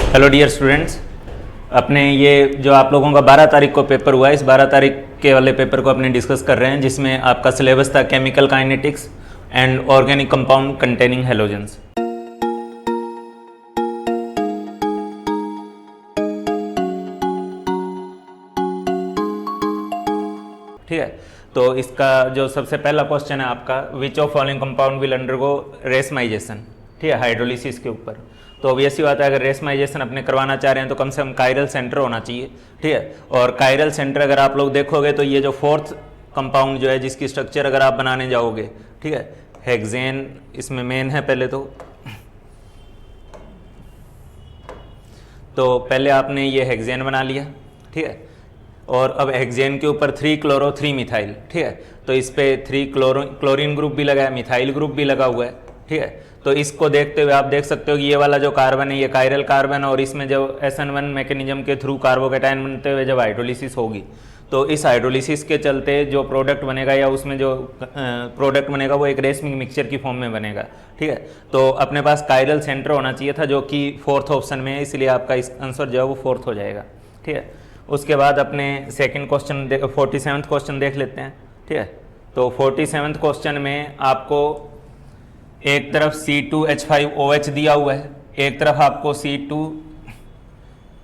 Hello dear students, अपने ये जो आप लोगों का 12 तारीख को पेपर हुआ है, इस 12 तारीख के वाले पेपर को अपने डिस्कस कर रहे हैं, जिसमें आपका सिलेबस था chemical kinetics and organic compound containing halogens. ठीक है, तो इसका जो सबसे पहला क्वेश्चन है आपका, which of following compound will undergo racemisation. ठीक है, हाइड्रोलिसिस के ऊपर। तो अब ऐसी बात है, अगर रेसमाइजेशन अपने करवाना चाह रहे हैं तो कम से कम कायरल सेंटर होना चाहिए। ठीक है, और कायरल सेंटर अगर आप लोग देखोगे तो ये जो फोर्थ कंपाउंड जो है, जिसकी स्ट्रक्चर अगर आप बनाने जाओगे, ठीक है, हेक्सेन इसमें मेन है। पहले तो पहले आपने ये हेक्सेन बना लिया। ठीक है, और अब हेक्सेन के ऊपर 3 क्लोरो 3 मिथाइल। ठीक है, तो इस पे 3 क्लोरीन ग्रुप भी लगा है, मिथाइल ग्रुप भी लगा हुआ है। ठीक है, तो इसको देखते हुए आप देख सकते हो कि ये वाला जो कार्बन है ये कायरल कार्बन है, और इसमें जो SN1 मैकेनिज्म के थ्रू कार्बोकेटाइन बनते हुए जब हाइड्रोलिसिस होगी, तो इस हाइड्रोलिसिस के चलते जो प्रोडक्ट बनेगा या उसमें जो प्रोडक्ट बनेगा वो एक रेसमिक मिक्सचर की फॉर्म में बनेगा। ठीक है, तो अपने पास कायरल सेंटर होना चाहिए था, जो कि 4th ऑप्शन में है, इसलिए आपका इस आंसर जो है वो 4th हो जाएगा। ठीक है, उसके बाद अपने सेकंड क्वेश्चन 47th क्वेश्चन देख लेते हैं। ठीक है, तो 47th क्वेश्चन में आपको एक तरफ C2H5OH दिया हुआ है, एक तरफ आपको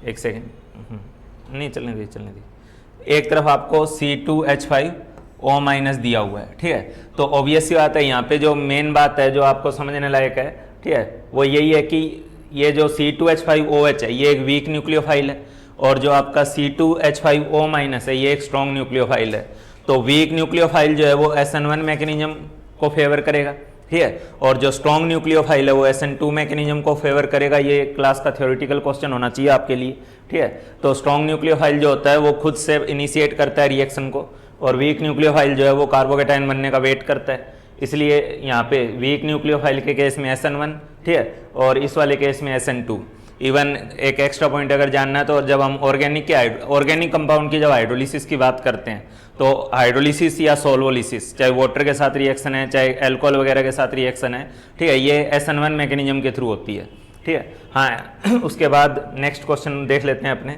एक सेकेंड, नहीं चलने दी, एक तरफ आपको C2H5O- दिया हुआ है। ठीक है, तो ऑब्वियस सी बात है, यहाँ पे जो मेन बात है जो आपको समझने लायक है, ठीक है, वो यही है कि ये जो C2H5OH है ये एक वीक न्यूक्लियोफाइल है, और जो आपका C2H5O- है ये एक स्ट्रॉन्ग न्यूक्लियोफाइल है। तो वीक न्यूक्लियोफाइल जो है वो SN1 मैकेनिज्म को फेवर करेगा। ठीक है, और जो स्ट्रॉन्ग न्यूक्लियोफाइल है वो SN2 मैकेनिज्म को फेवर करेगा। ये क्लास का थ्योरेटिकल क्वेश्चन होना चाहिए आपके लिए। ठीक है, तो स्ट्रॉन्ग न्यूक्लियोफाइल जो होता है वो खुद से इनिशिएट करता है रिएक्शन को, और वीक न्यूक्लियोफाइल जो है वो कार्बोकेटाइन बनने का वेट करता है। इसलिए यहाँ पे वीक न्यूक्लियोफाइल के केस में SN1, ठीक है, और इस वाले केस में SN2। इवन एक एक्स्ट्रा पॉइंट अगर जानना है तो जब हम ऑर्गेनिक कंपाउंड की जब हाइड्रोलिसिस की बात करते हैं, तो हाइड्रोलिसिस या सोल्वोलिसिस, चाहे वाटर के साथ रिएक्शन है चाहे अल्कोहल वगैरह के साथ रिएक्शन है, ठीक है, ये SN1 मैकेनिज्म के थ्रू होती है। ठीक है, हाँ, उसके बाद नेक्स्ट क्वेश्चन देख लेते हैं अपने,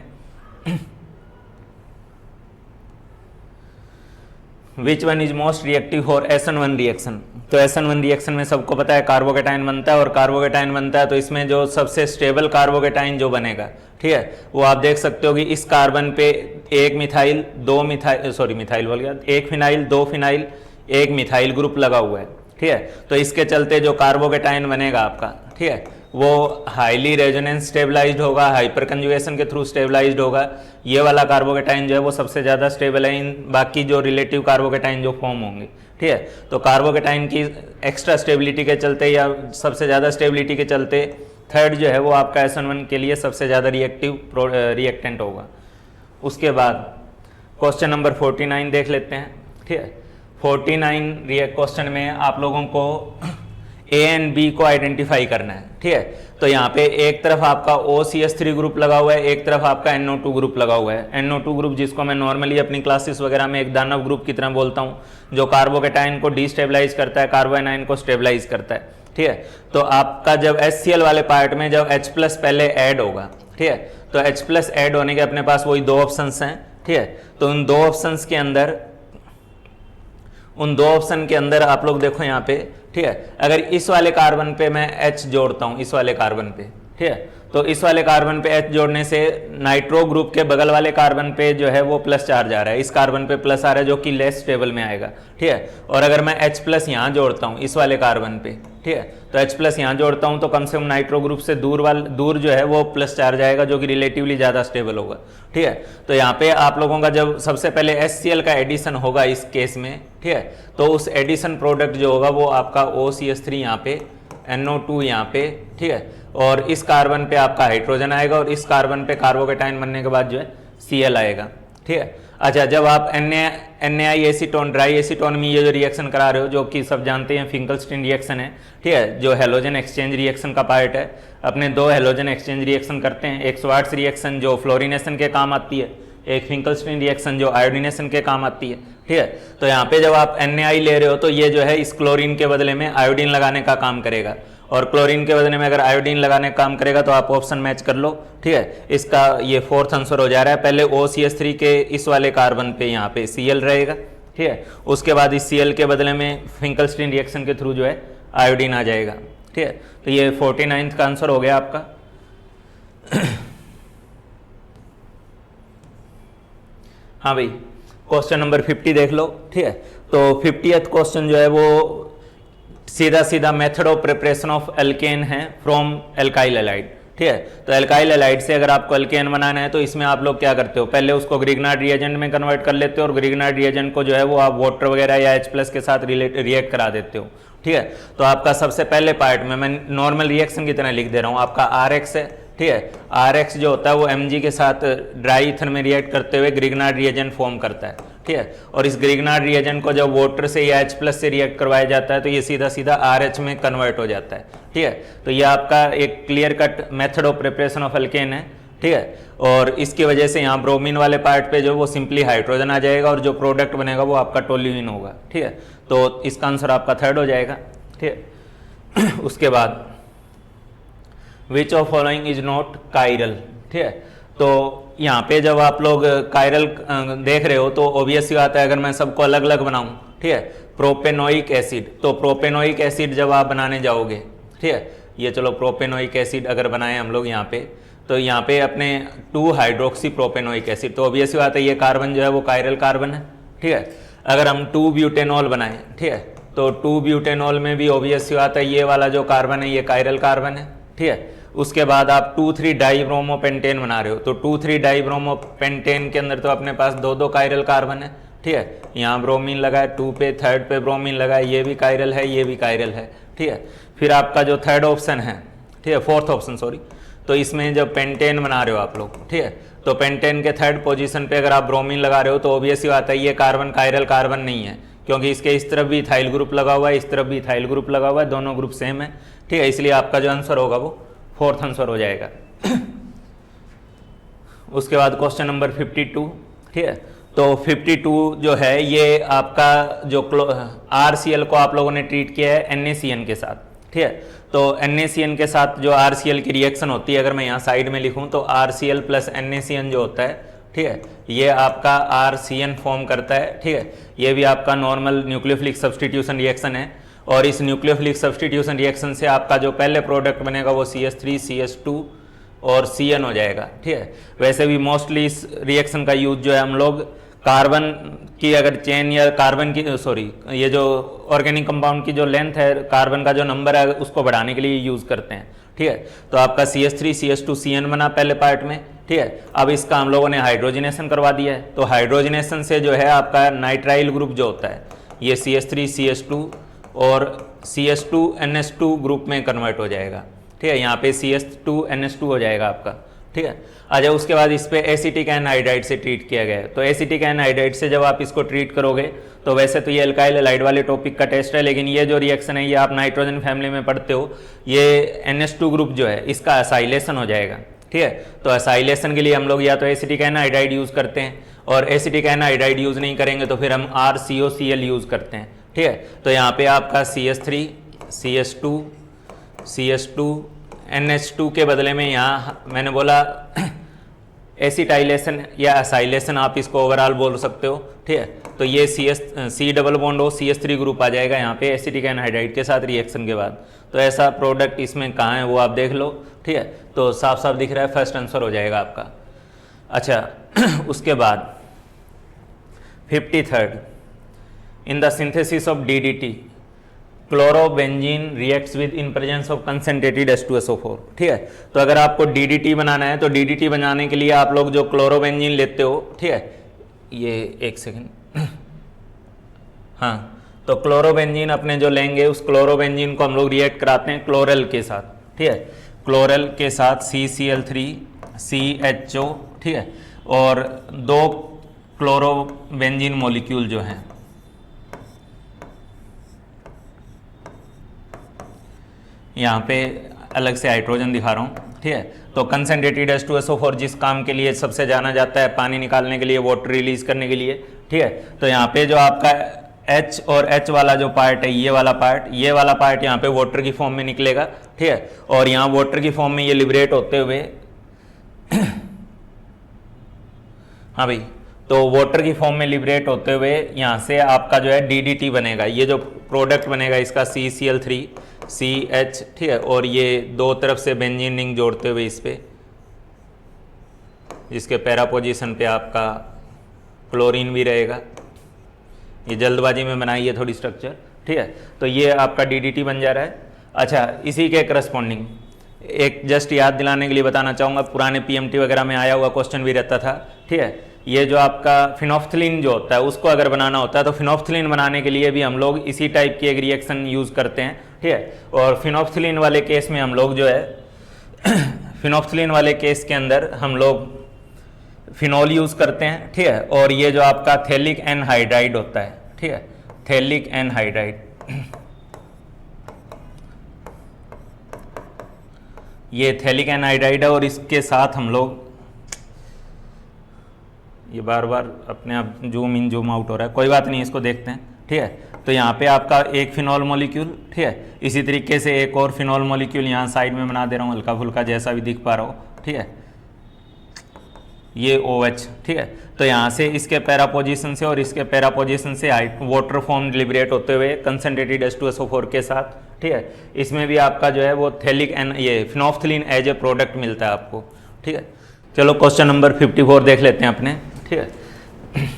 which one is most reactive for SN1 reaction. तो SN1 रिएक्शन में सबको पता है कार्बोकेटाइन बनता है, और कार्बोकेटाइन बनता है तो इसमें जो सबसे स्टेबल कार्बोकेटाइन जो बनेगा, ठीक है, वो आप देख सकते हो कि इस कार्बन पे एक फिनाइल, दो फिनाइल, एक मिथाइल ग्रुप लगा हुआ है। ठीक है, तो इसके चलते जो कार्बोकेटाइन बनेगा आपका, ठीक है, वो हाईली रेजोनेंस स्टेबलाइज्ड होगा, हाइपर कंजुगेशन के थ्रू स्टेबलाइज्ड होगा। ये वाला कार्बोकेटाइन जो है वो सबसे ज़्यादा स्टेबल है इन बाकी जो रिलेटिव कार्बोकेटाइन जो फॉर्म होंगे। ठीक है, तो कार्बोकेटाइन की एक्स्ट्रा स्टेबिलिटी के चलते या सबसे ज़्यादा स्टेबिलिटी के चलते थर्ड जो है वो आपका SN1 के लिए सबसे ज़्यादा रिएक्टेंट होगा। उसके बाद क्वेश्चन नंबर 49 देख लेते हैं। ठीक है, 49 क्वेश्चन में आप लोगों को A एंड B को आइडेंटिफाई करना है। ठीक है, तो यहाँ पे एक तरफ आपका OCH3 ग्रुप लगा हुआ है, एक तरफ आपका NO2 ग्रुप लगा हुआ है। NO2 ग्रुप जिसको मैं नॉर्मली अपनी क्लासेस वगैरह में एक दानव ग्रुप की तरह बोलता हूँ, जो कार्बोकेटाइन को डिस्टेबलाइज करता है, कार्बोएनाइन को स्टेबलाइज करता है। ठीक है, तो आपका जब HCl वाले पार्ट में जब H+ पहले ऐड होगा, ठीक है, तो H+ ऐड होने के अपने पास वही 2 ऑप्शंस हैं। ठीक है, तो उन 2 ऑप्शंस के अंदर आप लोग देखो यहाँ पे, ठीक है, अगर इस वाले कार्बन पे मैं H जोड़ता हूँ, इस वाले कार्बन पे, ठीक है, तो इस वाले कार्बन पे H जोड़ने से नाइट्रो ग्रुप के बगल वाले कार्बन पे जो है वो प्लस चार्ज आ रहा है, इस कार्बन पे प्लस आ रहा है, जो कि लेस स्टेबल में आएगा। ठीक है, और अगर मैं H+ यहाँ जोड़ता हूँ इस वाले कार्बन पे, ठीक है, तो H+ यहाँ जोड़ता हूँ तो कम से कम नाइट्रो ग्रुप से दूर जो है वो प्लस चार्ज आएगा, जो कि रिलेटिवली ज़्यादा स्टेबल होगा। ठीक है, तो यहाँ पे आप लोगों का जब सबसे पहले HCl का एडिशन होगा इस केस में, ठीक है, तो उस एडिशन प्रोडक्ट जो होगा वो आपका OCH3 यहाँ पे, NO2 यहाँ पे, ठीक है, और इस कार्बन पे आपका हाइड्रोजन आएगा, और इस कार्बन पे कार्बोकेटाइन बनने के बाद जो है Cl आएगा। ठीक है, अच्छा, जब आप NaI एसीटोन, ड्राई एसीटोन में ये जो रिएक्शन करा रहे हो, जो कि सब जानते हैं फिंकलस्टीन रिएक्शन है, ठीक है, जो हेलोजन एक्सचेंज रिएक्शन का पार्ट है। अपने 2 हेलोजन एक्सचेंज रिएक्शन करते हैं, एक स्वार्ट्स रिएक्शन जो फ्लोरिनेशन के काम आती है, एक फिंकलस्टीन रिएक्शन जो आयोडीनेशन के काम आती है। ठीक है, तो यहाँ पे जब आप NaI ले रहे हो तो ये जो है इस क्लोरीन के बदले में आयोडीन लगाने का काम करेगा, और क्लोरीन के बदले में अगर आयोडीन लगाने का काम करेगा तो आप ऑप्शन मैच कर लो, ठीक है। इसका ये फोर्थ आंसर हो जा रहा है। पहले OCH3 के इस वाले कार्बन पे यहाँ पे Cl रहेगा, ठीक है। उसके बाद इस Cl के बदले में फिंकलस्टीन रिएक्शन के थ्रू जो है आयोडीन आ जाएगा, ठीक है। तो ये 49th का आंसर हो गया आपका। हाँ भाई, क्वेश्चन नंबर 50 देख लो, ठीक है। तो 50th क्वेश्चन जो है वो सीधा सीधा method of preparation of alkene है फ्रॉम एल्काइल हैलाइड, ठीक है। तो एल्काइल हैलाइड से अगर आपको एल्केन बनाना है तो इसमें आप लोग क्या करते हो, पहले उसको ग्रिग्नार्ड रिएजेंट में कन्वर्ट कर लेते हो और ग्रिग्नार्ड रिएजेंट को जो है वो आप वाटर वगैरह या H+ के साथ रिएक्ट करा देते हो, ठीक है। तो आपका सबसे पहले पार्ट में मैं नॉर्मल रिएक्शन की तरह लिख दे रहा हूँ, आपका RX है, ठीक है। RX जो होता है वो Mg के साथ ड्राई ईथर में रिएक्ट करते हुए ग्रिग्नार्ड रिएजेंट फॉर्म करता है, ठीक है। और इस ग्रिग्नार्ड रिएजेंट को जब वाटर से या H+ से रिएक्ट करवाया जाता है तो ये सीधा सीधा RH में कन्वर्ट हो जाता है, ठीक है। तो ये आपका एक clear cut method of preparation of alkene है, ठीक है। और इसकी वजह से यहाँ ब्रोमीन वाले पार्ट पे जो वो सिंपली हाइड्रोजन आ जाएगा और जो प्रोडक्ट बनेगा वो आपका टोल्यूइन होगा, ठीक है। तो इसका आंसर आपका थर्ड हो जाएगा, ठीक है। उसके बाद which of following is not chiral, ठीक है। तो यहाँ पे जब आप लोग कायरल देख रहे हो तो ऑब्वियस ही आता है, अगर मैं सबको अलग अलग बनाऊं, ठीक है, प्रोपेनोइक एसिड, तो प्रोपेनोइक एसिड जब आप बनाने जाओगे, ठीक है, ये चलो प्रोपेनोइक एसिड अगर बनाए हम लोग यहाँ पे, तो यहाँ पे अपने 2 हाइड्रोक्सी प्रोपेनोइक एसिड, तो ऑब्वियस ही बात है ये कार्बन जो है वो कायरल कार्बन है, ठीक है। अगर हम 2 ब्यूटेनॉल बनाएं, ठीक है, तो 2 ब्यूटेनॉल में भी ऑब्वियस ही बात है ये वाला जो कार्बन है ये कायरल कार्बन है, ठीक है। उसके बाद आप 2,3 डाइब्रोमोपेंटेन बना रहे हो, तो 2,3 डाइब्रोमोपेंटेन के अंदर तो अपने पास 2 कायरल कार्बन है, ठीक है। यहाँ ब्रोमीन लगा है 2 पे, थर्ड पे ब्रोमीन लगा है, ये भी कायरल है, ये भी कायरल है, ठीक है। फिर आपका जो थर्ड ऑप्शन है, ठीक है, फोर्थ ऑप्शन सॉरी, तो इसमें जब पेंटेन बना रहे हो आप लोग, ठीक है, तो पेंटेन के थर्ड पोजीशन पे अगर आप ब्रोमीन लगा रहे हो तो ऑब्वियस ही बात है ये कार्बन कायरल कार्बन नहीं है, क्योंकि इसके इस तरफ भी इथाइल ग्रुप लगा हुआ है, इस तरफ भी इथाइल ग्रुप लगा हुआ है, दोनों ग्रुप सेम है, ठीक है। इसलिए आपका जो आंसर होगा वो फोर्थ आंसर हो जाएगा। उसके बाद क्वेश्चन नंबर 52, ठीक है। तो 52 जो है ये आपका जो RCl को आप लोगों ने ट्रीट किया है NaCN के साथ, ठीक है। तो NaCN के साथ जो RCl की रिएक्शन होती है, अगर मैं यहाँ साइड में लिखूँ तो RCl + NaCN जो होता है, ठीक है, ये आपका RCN फॉर्म करता है, ठीक है। ये भी आपका नॉर्मल न्यूक्लियोफिलिक सब्स्टिट्यूशन रिएक्शन है और इस न्यूक्लियोफिलिक सब्स्टिट्यूशन रिएक्शन से आपका जो पहले प्रोडक्ट बनेगा वो CH3 CH2 और CN हो जाएगा, ठीक है। वैसे भी मोस्टली इस रिएक्शन का यूज जो है हम लोग कार्बन की अगर चेन या कार्बन की सॉरी ये जो ऑर्गेनिक कंपाउंड की जो लेंथ है, कार्बन का जो नंबर है उसको बढ़ाने के लिए यूज करते हैं, ठीक है। तो आपका CH3 CH2 CN बना पहले पार्ट में, ठीक है। अब इसका हम लोगों ने हाइड्रोजनेशन करवा दिया है, तो हाइड्रोजनेशन से जो है आपका नाइट्राइल ग्रुप जो होता है ये CH3 CH2 और CH2 NH2 ग्रुप में कन्वर्ट हो जाएगा, ठीक है। यहाँ पे CH2 NH2 हो जाएगा आपका, ठीक है। अच्छा, उसके बाद इस पे एसिटिक एनहाइड्राइड से ट्रीट किया गया है, तो एसिटिक एनहाइड्राइड से जब आप इसको ट्रीट करोगे तो वैसे तो ये एल्काइल हैलाइड वाले टॉपिक का टेस्ट है, लेकिन ये जो रिएक्शन है ये आप नाइट्रोजन फैमिली में पढ़ते हो, ये NH2 ग्रुप जो है इसका एसाइलेशन हो जाएगा, ठीक है। तो एसाइलेशन के लिए हम लोग या तो एसिटिक एनहाइड्राइड यूज करते हैं, और एसिटिक एनहाइड्राइड यूज नहीं करेंगे तो फिर हम RCOCl यूज करते हैं, ठीक है। तो यहाँ पे आपका CH3 CH2 CH2 NH2 के बदले में यहाँ मैंने बोला एसिटाइलेशन या एसाइलेशन आप इसको ओवरऑल बोल सकते हो, ठीक है। तो ये C डबल बॉन्ड हो CH3 ग्रुप आ जाएगा यहाँ पे एसिटिक एनहाइड्राइड के साथ रिएक्शन के बाद। तो ऐसा प्रोडक्ट इसमें कहाँ है वो आप देख लो, ठीक है। तो साफ साफ दिख रहा है, फर्स्ट आंसर हो जाएगा आपका। अच्छा उसके बाद 53rd, in the synthesis of DDT chlorobenzene reacts with in presence of concentrated H2SO4, ठीक है। तो अगर आपको DDT बनाना है तो DDT बनाने के लिए आप लोग जो क्लोरोबेंजीन लेते हो, ठीक है, ये एक सेकेंड, हाँ, तो क्लोरोबेंजीन अपने जो लेंगे उस क्लोरोबेंजीन को हम लोग रिएक्ट कराते हैं क्लोरल के साथ, ठीक है। क्लोरल के साथ CCl3 CHO, ठीक है, और 2 क्लोरोबेंजीन मॉलिक्यूल जो हैं यहाँ पे अलग से हाइड्रोजन दिखा रहा हूँ, ठीक है। तो कंसंट्रेटेड H2SO4 जिस काम के लिए सबसे जाना जाता है, पानी निकालने के लिए, वाटर रिलीज करने के लिए, ठीक है। तो यहाँ पे जो आपका H और H वाला जो पार्ट है, ये वाला पार्ट यहाँ पे वाटर की फॉर्म में निकलेगा, ठीक है। और यहाँ वाटर की फॉर्म में ये लिबरेट होते हुए हाँ भाई, तो वाटर की फॉर्म में लिबरेट होते हुए यहाँ से आपका जो है DDT बनेगा, ये जो प्रोडक्ट बनेगा इसका CCl3CH, ठीक है। और ये दो तरफ से बेंजीन रिंग जोड़ते हुए इस पे, इसके पैरा पोजीशन पे आपका क्लोरीन भी रहेगा। ये जल्दबाजी में बनाई है थोड़ी स्ट्रक्चर, ठीक है। तो ये आपका DDT बन जा रहा है। अच्छा, इसी के करस्पॉन्डिंग एक जस्ट याद दिलाने के लिए बताना चाहूँगा, पुराने PMT वगैरह में आया हुआ क्वेश्चन भी रहता था, ठीक है। ये जो आपका फिनोफ्थलीन जो होता है उसको अगर बनाना होता है तो फिनोफ्थलीन बनाने के लिए भी हम लोग इसी टाइप की एक रिएक्शन यूज़ करते हैं, ठीक है। और फिनोफ्थलीन वाले केस में हम लोग जो है फिनोफ्थलीन वाले केस के अंदर हम लोग फिनॉल यूज़ करते हैं, ठीक है। और ये जो आपका थैलिक एनहाइड्राइड होता है, ठीक है, थैलिक एनहाइड्राइड, ये थैलिक एनहाइड्राइड है। और इसके साथ हम लोग, ये बार बार अपने आप जूम इन जूम आउट हो रहा है, कोई बात नहीं, इसको देखते हैं, ठीक है। तो यहाँ पे आपका एक फिनॉल मॉलिक्यूल, ठीक है। इसी तरीके से एक और फिनॉल मॉलिक्यूल यहाँ साइड में बना दे रहा हूँ, हल्का फुल्का जैसा भी दिख पा रहा हो, ठीक है। ये OH, ठीक है। तो यहाँ से इसके पैरा पोजीशन से और इसके पैरा पोजीशन से वाटर फॉर्म लिबरेट होते हुए कंसनट्रेटेड H2SO4 के साथ, ठीक है। इसमें भी आपका जो है वो थैलिक ये फिनोफ्थलीन एज ए प्रोडक्ट मिलता है आपको, ठीक है। चलो क्वेश्चन नंबर 54 देख लेते हैं अपने, ठीक है।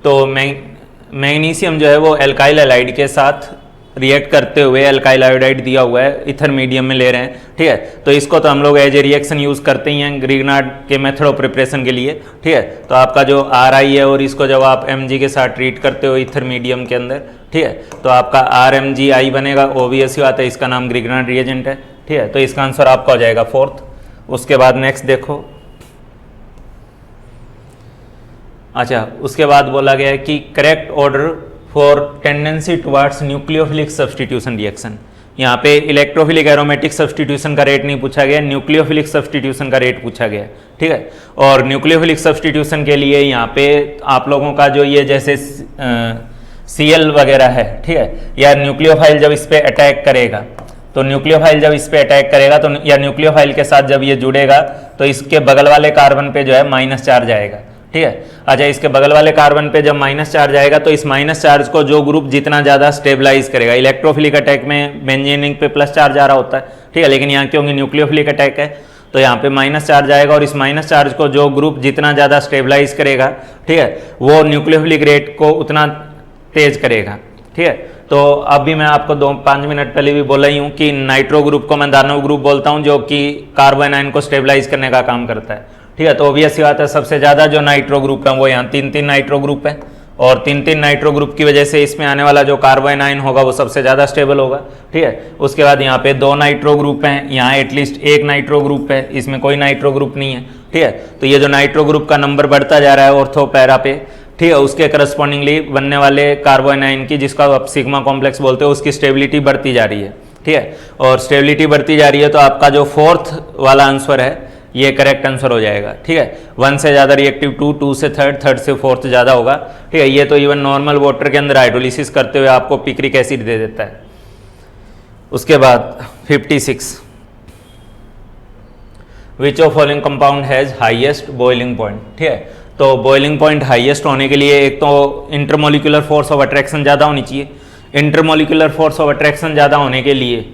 तो मैग्नीशियम जो है वो एल्काइल हैलाइड के साथ रिएक्ट करते हुए, एल्काइल आयोडाइड दिया हुआ है, इथर मीडियम में ले रहे हैं, ठीक है। तो इसको तो हम लोग एज ए रिएक्शन यूज़ करते ही हैं ग्रिग्नार्ड के मेथड ऑफ प्रिपरेशन के लिए, ठीक है। तो आपका जो RI है और इसको जब आप Mg के साथ ट्रीट करते हो इथर मीडियम के अंदर, ठीक है, तो आपका RMgI बनेगा, ऑब्वियस ही बात है, इसका नाम ग्रिग्नार्ड रिएजेंट है, ठीक है। तो इसका आंसर आपका हो जाएगा 4th। उसके बाद नेक्स्ट देखो, अच्छा, उसके बाद बोला गया है कि correct order for tendency towards nucleophilic substitution reaction. यहाँ पे इलेक्ट्रोफिलिक एरोमेटिक सब्सटीट्यूशन का रेट नहीं पूछा गया, न्यूक्लियोफिलिक सब्सटीट्यूशन का रेट पूछा गया, ठीक है। और न्यूक्लियोफिलिक सब्सटीट्यूशन के लिए यहाँ पे आप लोगों का जो ये जैसे Cl वगैरह है, ठीक है, या न्यूक्लियोफाइल जब इस पर अटैक करेगा, तो न्यूक्लियोफाइल जब इस पे अटैक करेगा तो या न्यूक्लियोफाइल के साथ जब ये जुड़ेगा तो इसके बगल वाले कार्बन पे जो है माइनस चार्ज आएगा, ठीक है। अच्छा, इसके बगल वाले कार्बन पे जब माइनस चार्ज आएगा तो इस माइनस चार्ज को जो ग्रुप जितना ज़्यादा स्टेबलाइज करेगा, इलेक्ट्रोफिलिक अटैक में बेंजीन रिंग पे प्लस चार्ज आ रहा होता है, ठीक है, लेकिन यहाँ क्योंकि न्यूक्लियोफिलिक अटैक है तो यहाँ पे माइनस चार्ज आएगा और इस माइनस चार्ज को जो ग्रुप जितना ज़्यादा स्टेबलाइज करेगा, ठीक है, वो न्यूक्लियोफिलिक रेट को उतना तेज करेगा, ठीक है। तो अभी मैं आपको 2-5 मिनट पहले भी बोला ही हूँ कि नाइट्रो ग्रुप को मैं दानव ग्रुप बोलता हूँ जो कि कार्बन आयन को स्टेबलाइज करने का काम करता है, ठीक है। तो ऑब्वियस बात है सबसे ज़्यादा जो नाइट्रो ग्रुप है वो यहाँ 3-3 नाइट्रो ग्रुप है और 3-3 नाइट्रो ग्रुप की वजह से इसमें आने वाला जो कार्बन आयन होगा वो सबसे ज़्यादा स्टेबल होगा, ठीक है। उसके बाद यहाँ पे 2 नाइट्रो ग्रुप हैं, यहाँ एटलीस्ट 1 नाइट्रो ग्रुप है, इसमें कोई नाइट्रो ग्रुप नहीं है, ठीक है। तो ये जो नाइट्रो ग्रुप का नंबर बढ़ता जा रहा है ऑर्थो पैरा पे, ठीक है, उसके करस्पॉन्डिंगली बनने वाले कार्बन आयन की जिसका आप सिग्मा कॉम्प्लेक्स बोलते हो उसकी स्टेबिलिटी बढ़ती जा रही है, ठीक है। और स्टेबिलिटी बढ़ती जा रही है तो आपका जो 4th वाला आंसर है ये करेक्ट आंसर हो जाएगा, ठीक है। 1 से ज़्यादा रिएक्टिव 2 से 3 से 4 ज़्यादा होगा, ठीक है। ये तो इवन नॉर्मल वाटर के अंदर हाइड्रोलिसिस करते हुए आपको पिक्रिक एसिड दे देता है। उसके बाद 56 which of following compound has highest boiling point, ठीक है। तो बॉइलिंग पॉइंट हाईएस्ट होने के लिए एक तो इंटरमोलिकुलर फोर्स ऑफ अट्रैक्शन ज़्यादा होनी चाहिए। इंटरमोलिकुलर फोर्स ऑफ अट्रैक्शन ज़्यादा होने के लिए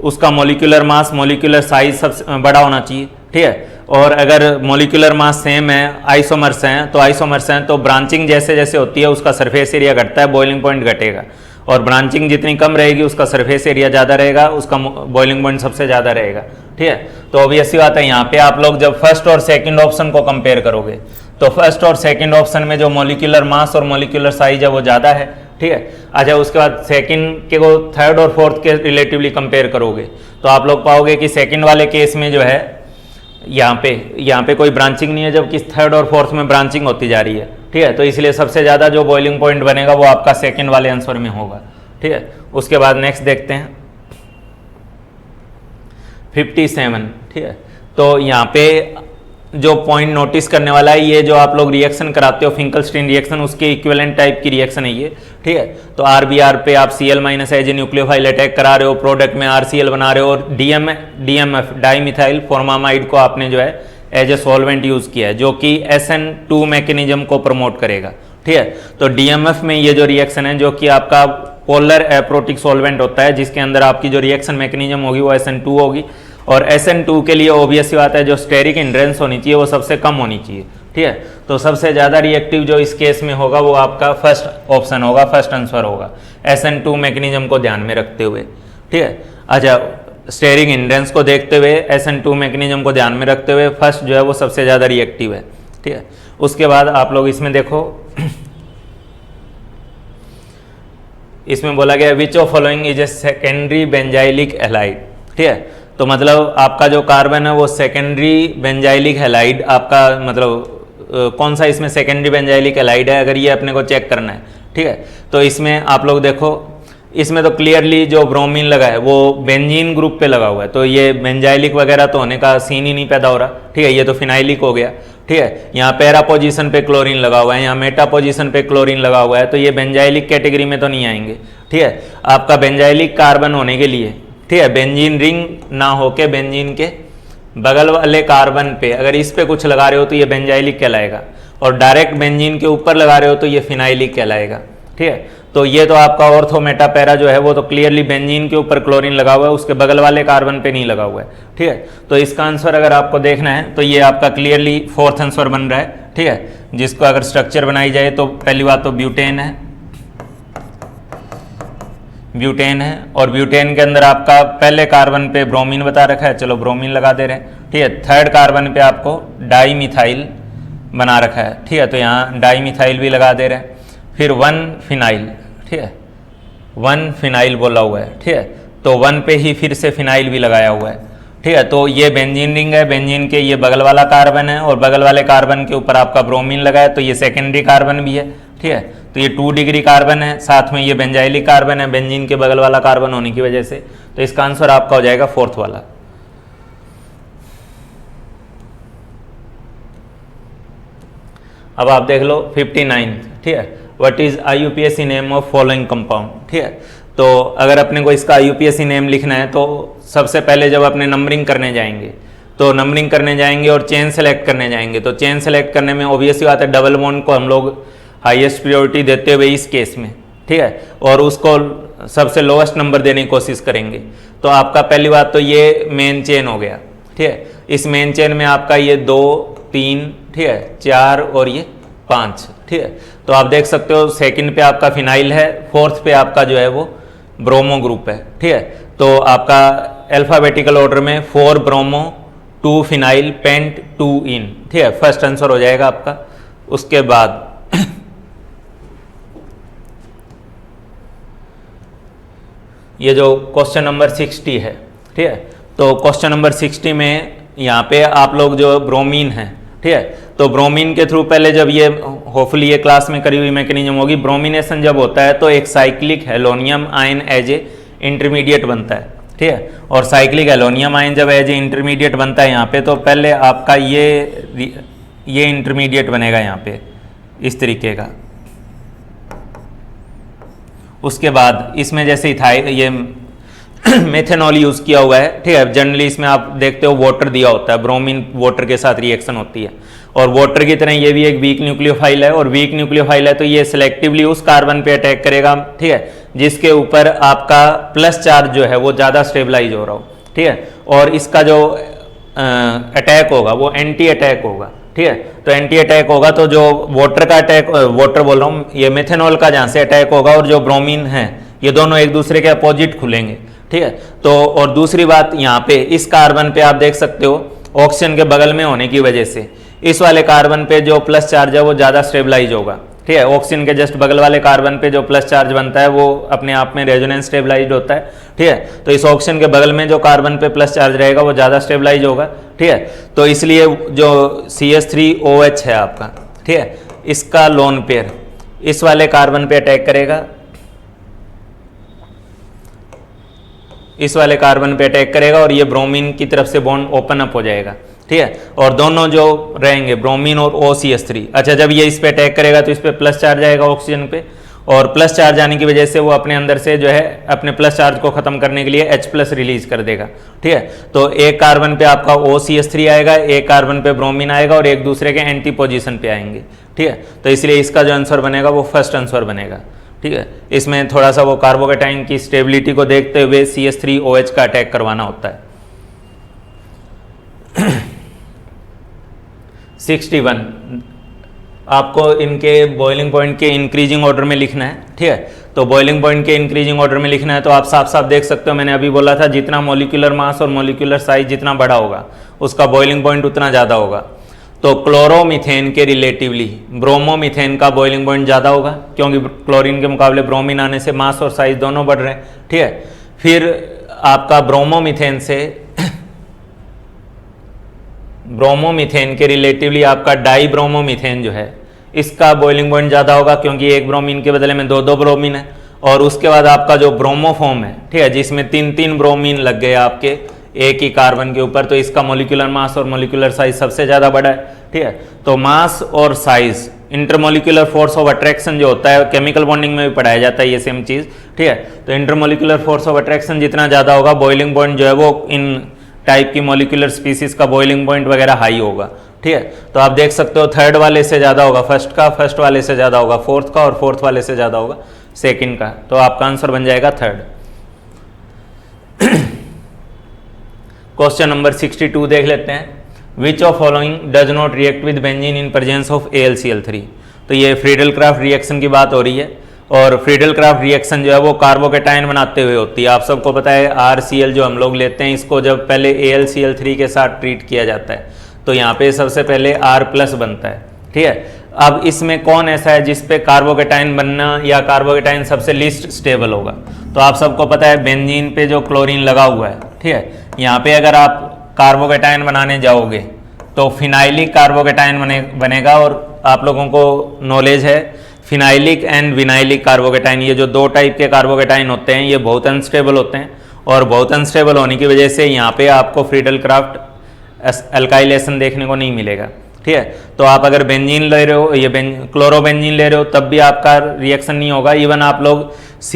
उसका मोलिकुलर मास, मोलिकुलर साइज सब बड़ा होना चाहिए, ठीक है। और अगर मोलिकुलर मास सेम है, आइसोमर्स हैं, तो आइसोमर्स हैं तो ब्रांचिंग जैसे जैसे होती है उसका सरफेस एरिया घटता है, बॉइलिंग पॉइंट घटेगा। और ब्रांचिंग जितनी कम रहेगी उसका सरफेस एरिया ज़्यादा रहेगा, उसका बॉइलिंग पॉइंट सबसे ज़्यादा रहेगा, ठीक है। तो ऑब्वियस बात है यहाँ पे आप लोग जब फर्स्ट और सेकंड ऑप्शन को कंपेयर करोगे तो फर्स्ट और सेकंड ऑप्शन में जो मोलिकुलर मास और मोलिकुलर साइज है वो ज़्यादा है, ठीक है। अच्छा, उसके बाद सेकंड के को 3rd और 4th के रिलेटिवली कंपेयर करोगे तो आप लोग पाओगे कि सेकंड वाले केस में जो है यहाँ पे कोई ब्रांचिंग नहीं है, जबकि 3rd और 4th में ब्रांचिंग होती जा रही है, ठीक है। तो इसलिए सबसे ज़्यादा जो बॉइलिंग पॉइंट बनेगा वो आपका सेकंड वाले आंसर में होगा, ठीक है। उसके बाद नेक्स्ट देखते हैं 57, ठीक है। तो यहाँ पे जो पॉइंट नोटिस करने वाला है, ये जो आप लोग रिएक्शन कराते हो फिंकलस्टीन रिएक्शन, उसके इक्विवेलेंट टाइप की रिएक्शन है ये, ठीक है। तो RBr पे आप Cl minus as a nucleophile attack करा रहे हो, प्रोडक्ट में RCl बना रहे हो, और DMF डाई मिथाइल फॉर्मामाइड को आपने जो है एज ए सॉल्वेंट यूज किया है, जो कि SN2 मैकेनिज्म को प्रमोट करेगा, ठीक है। तो DMF में ये जो रिएक्शन है, जो कि आपका पोलर एप्रोटिक सॉल्वेंट होता है, जिसके अंदर आपकी जो रिएक्शन मैकेनिज्म होगी वो SN2 होगी, और SN2 के लिए ऑब्वियस सी बात है जो स्टेरिक हिंड्रेंस होनी चाहिए वो सबसे कम होनी चाहिए, ठीक है। तो सबसे ज़्यादा रिएक्टिव जो इस केस में होगा वो आपका फर्स्ट ऑप्शन होगा, फर्स्ट आंसर होगा, SN2 मैकेनिज्म को ध्यान में रखते हुए, ठीक है। अच्छा, स्टेरिक हिंड्रेंस को देखते हुए, SN2 मैकेनिज्म को ध्यान में रखते हुए फर्स्ट जो है वो सबसे ज़्यादा रिएक्टिव है, ठीक है। उसके बाद आप लोग इसमें देखो, इसमें बोला गया which of following is a secondary benzylic halide, ठीक है। तो मतलब आपका जो कार्बन है वो सेकेंडरी बेंजाइलिक हैलाइड आपका, मतलब कौन सा इसमें सेकेंडरी बेंजाइलिक हैलाइड है, अगर ये अपने को चेक करना है, ठीक है। तो इसमें आप लोग देखो, इसमें तो क्लियरली जो ब्रोमीन लगा है वो बेंजीन ग्रुप पे लगा हुआ है, तो ये बेंजाइलिक वगैरह तो होने का सीन ही नहीं पैदा हो रहा, ठीक है। ये तो फिनाइलिक हो गया, ठीक है। यहाँ पैरा पोजीशन पे क्लोरीन लगा हुआ है, यहाँ मेटा पोजीशन पे क्लोरीन लगा हुआ है, तो ये बेंजाइलिक कैटेगरी में तो नहीं आएंगे, ठीक है। आपका बेंजाइलिक कार्बन होने के लिए, ठीक है, बेंजीन रिंग ना होके बेंजीन के बगल वाले कार्बन पे अगर इस पे कुछ लगा रहे हो तो ये बेंजाइलिक कहलाएगा, और डायरेक्ट बेंजीन के ऊपर लगा रहे हो तो ये फिनाइलिक कहलाएगा, ठीक है। तो ये तो आपका ऑर्थो मेटा पैरा जो है वो तो क्लियरली बेंजीन के ऊपर क्लोरीन लगा हुआ है, उसके बगल वाले कार्बन पे नहीं लगा हुआ है, ठीक है। तो इसका आंसर अगर आपको देखना है तो ये आपका क्लियरली फोर्थ आंसर बन रहा है, ठीक है। जिसको अगर स्ट्रक्चर बनाई जाए तो पहली बात तो ब्यूटेन है, ब्यूटेन है, और ब्यूटेन के अंदर आपका पहले कार्बन पे ब्रोमीन बता रखा है, चलो ब्रोमीन लगा दे रहे हैं, ठीक है। थर्ड कार्बन पे आपको डाई मिथाइल बना रखा है, ठीक है, तो यहाँ डाई मिथाइल भी लगा दे रहे हैं। फिर 1 फिनाइल, ठीक है, 1 फिनाइल बोला हुआ है, ठीक है। तो 1 पे ही फिर से फिनाइल भी लगाया हुआ है, ठीक है। तो ये बेंजीन रिंग है, बेंजीन के ये बगल वाला कार्बन है, और बगल वाले कार्बन के ऊपर आपका ब्रोमीन लगा है, तो ये सेकेंडरी कार्बन भी है, ठीक है। तो ये 2 डिग्री कार्बन है, साथ में ये बेंजाइलिक कार्बन है बेंजीन के बगल वाला कार्बन होने की वजह से, तो इसका आंसर आपका हो जाएगा फोर्थ वाला। अब आप देख लो 59, ठीक है, what is IUPAC name of following compound, ठीक है। तो अगर अपने को इसका IUPAC नेम लिखना है तो सबसे पहले जब अपने नंबरिंग करने जाएंगे तो नंबरिंग करने जाएंगे और चेन सेलेक्ट करने जाएंगे, तो चेन सेलेक्ट करने में ऑब्वियसली बात है डबल बॉन्ड को हम लोग हाईएस्ट प्रायोरिटी देते हुए इस केस में, ठीक है, और उसको सबसे लोएस्ट नंबर देने की कोशिश करेंगे। तो आपका पहली बात तो ये मेन चेन हो गया, ठीक है। इस मेन चेन में आपका ये 2 3, ठीक है, 4 और ये 5, ठीक है। तो आप देख सकते हो सेकंड पे आपका फिनाइल है, फोर्थ पे आपका जो है वो ब्रोमो ग्रुप है, ठीक है। तो आपका अल्फाबेटिकल ऑर्डर में 4 ब्रोमो 2 फिनाइल पेंट 2 इन, ठीक है, फर्स्ट आंसर हो जाएगा आपका। उसके बाद ये जो क्वेश्चन नंबर 60 है, ठीक है, तो क्वेश्चन नंबर 60 में यहाँ पे आप लोग जो ब्रोमीन है, ठीक है, तो ब्रोमीन के थ्रू पहले जब ये होपफुली ये क्लास में करी हुई मैकेनिज्म होगी, ब्रोमिनेशन जब होता है तो एक cyclic halonium ion as a intermediate बनता है, ठीक है। और साइक्लिक हेलोनियम आयन जब एज ए इंटरमीडिएट बनता है यहाँ पे, तो पहले आपका ये इंटरमीडिएट बनेगा यहाँ पे इस तरीके का। उसके बाद इसमें जैसे इथाइल ये मेथेनॉल यूज किया हुआ है, ठीक है। जनरली इसमें आप देखते हो वाटर दिया होता है, ब्रोमीन वाटर के साथ रिएक्शन होती है, और वाटर की तरह ये भी एक वीक न्यूक्लियोफाइल है, और वीक न्यूक्लियोफाइल है तो ये सिलेक्टिवली उस कार्बन पे अटैक करेगा, ठीक है, जिसके ऊपर आपका प्लस चार्ज जो है वो ज़्यादा स्टेबलाइज हो रहा हो, ठीक है। और इसका जो अटैक होगा वो एंटी अटैक होगा, ठीक है। तो एंटी अटैक होगा तो जो वाटर का अटैक, वाटर बोल रहा हूँ, ये मेथेनॉल का जहाँ से अटैक होगा और जो ब्रोमीन है ये दोनों एक दूसरे के अपोजिट खुलेंगे, ठीक है। तो और दूसरी बात यहाँ पे इस कार्बन पे आप देख सकते हो ऑक्सीजन के बगल में होने की वजह से इस वाले कार्बन पे जो प्लस चार्ज है वो ज़्यादा स्टेबलाइज होगा, ठीक है। ऑक्सीजन के जस्ट बगल वाले कार्बन पे जो प्लस चार्ज बनता है वो अपने आप में रेजोनेंस स्टेबलाइज होता है, ठीक है। तो इस ऑक्सीजन के बगल में जो कार्बन पे प्लस चार्ज रहेगा वो ज़्यादा स्टेबलाइज होगा, ठीक है। तो इसलिए जो CH3OH है आपका, ठीक है, इसका लोन पेयर इस वाले कार्बन पे अटैक करेगा, इस वाले कार्बन पे अटैक करेगा, और ये ब्रोमीन की तरफ से बॉन्ड ओपन अप हो जाएगा, ठीक ठीक है, और दोनों जो रहेंगे ब्रोमीन और OCH3। अच्छा, जब ये इस पे अटैक करेगा तो इस पे प्लस चार्ज आएगा ऑक्सीजन पे, और प्लस चार्ज आने की वजह से वो अपने अंदर से जो है अपने प्लस चार्ज को खत्म करने के लिए H+ रिलीज कर देगा। ठीक है, तो एक कार्बन पे आपका OCH3 आएगा, एक कार्बन पे ब्रोमीन आएगा, और एक दूसरे के एंटी पोजीशन पे आएंगे। ठीक है, तो इसलिए इसका जो आंसर बनेगा वो फर्स्ट आंसर बनेगा। ठीक है, इसमें थोड़ा सा वो कार्बोकेटाइन की स्टेबिलिटी को देखते हुए CH3OH का अटैक करवाना होता है। 61 आपको इनके बॉइलिंग पॉइंट के इंक्रीजिंग ऑर्डर में लिखना है। ठीक है, तो बॉइलिंग पॉइंट के इंक्रीजिंग ऑर्डर में लिखना है तो आप साफ साफ देख सकते हो, मैंने अभी बोला था जितना मॉलिक्यूलर मास और मॉलिक्यूलर साइज जितना बड़ा होगा उसका बॉइलिंग पॉइंट उतना ज़्यादा होगा। तो क्लोरोमीथेन के रिलेटिवली ब्रोमोमीथेन का बॉइलिंग पॉइंट ज़्यादा होगा, क्योंकि क्लोरीन के मुकाबले ब्रोमीन आने से मास और साइज दोनों बढ़ रहे हैं। ठीक है, फिर आपका ब्रोमोमीथेन के रिलेटिवली आपका डाईब्रोमोमीथेन जो है इसका बॉइलिंग पॉइंट ज़्यादा होगा, क्योंकि एक ब्रोमीन के बदले में 2 ब्रोमीन है। और उसके बाद आपका जो ब्रोमोफॉर्म है, ठीक है, जिसमें 3 ब्रोमीन लग गए आपके एक ही कार्बन के ऊपर, तो इसका मॉलिक्यूलर मास और मॉलिक्यूलर साइज सबसे ज़्यादा बड़ा है। ठीक है, तो मास और size, intermolecular force of attraction जो होता है, केमिकल बॉन्डिंग में भी पढ़ाया जाता है ये सेम चीज़। ठीक है, तो इंटरमोलिकुलर फोर्स ऑफ अट्रैक्शन जितना ज़्यादा होगा, बॉइलिंग पॉइंट जो है वो इन टाइप की मॉलिक्यूलर स्पीसीज का बॉइलिंग पॉइंट वगैरह हाई होगा। ठीक है, तो आप देख सकते हो थर्ड वाले से ज़्यादा होगा फर्स्ट का, फर्स्ट वाले से ज़्यादा होगा फोर्थ का, और फोर्थ वाले से ज़्यादा होगा सेकंड का। तो आपका आंसर बन जाएगा थर्ड। क्वेश्चन नंबर 62 देख लेते हैं। Which of following does not react with benzene in presence of AlCl3। तो ये फ्रीडल-क्राफ्ट रिएक्शन की बात हो रही है, और फ्रीडल-क्राफ्ट रिएक्शन जो है वो कार्बोकेटाइन बनाते हुए होती है। आप सबको पता है RCl जो हम लोग लेते हैं, इसको जब पहले AlCl3 के साथ ट्रीट किया जाता है तो यहाँ पे सबसे पहले R+ बनता है। ठीक है, अब इसमें कौन ऐसा है जिस पे कार्बोकेटाइन बनना या कार्बोकेटाइन सबसे लीस्ट स्टेबल होगा? तो आप सबको पता है बेंजीन पे जो क्लोरीन लगा हुआ है, ठीक है, यहाँ पे अगर आप कार्बोकेटाइन बनाने जाओगे तो फिनाइलिक कार्बोकेटाइन बनेगा। और आप लोगों को नॉलेज है फिनाइलिक एंड विनाइलिक कार्बोकेटाइन, ये जो 2 टाइप के कार्बोकेटाइन होते हैं ये बहुत अनस्टेबल होते हैं, और बहुत अनस्टेबल होने की वजह से यहाँ पे आपको फ्रीडल-क्राफ्ट अल्काइलेशन देखने को नहीं मिलेगा। ठीक है, तो आप अगर बेंजीन ले रहे हो, ये क्लोरोबेंजीन ले रहे हो, तब भी आपका रिएक्शन नहीं होगा। इवन आप लोग C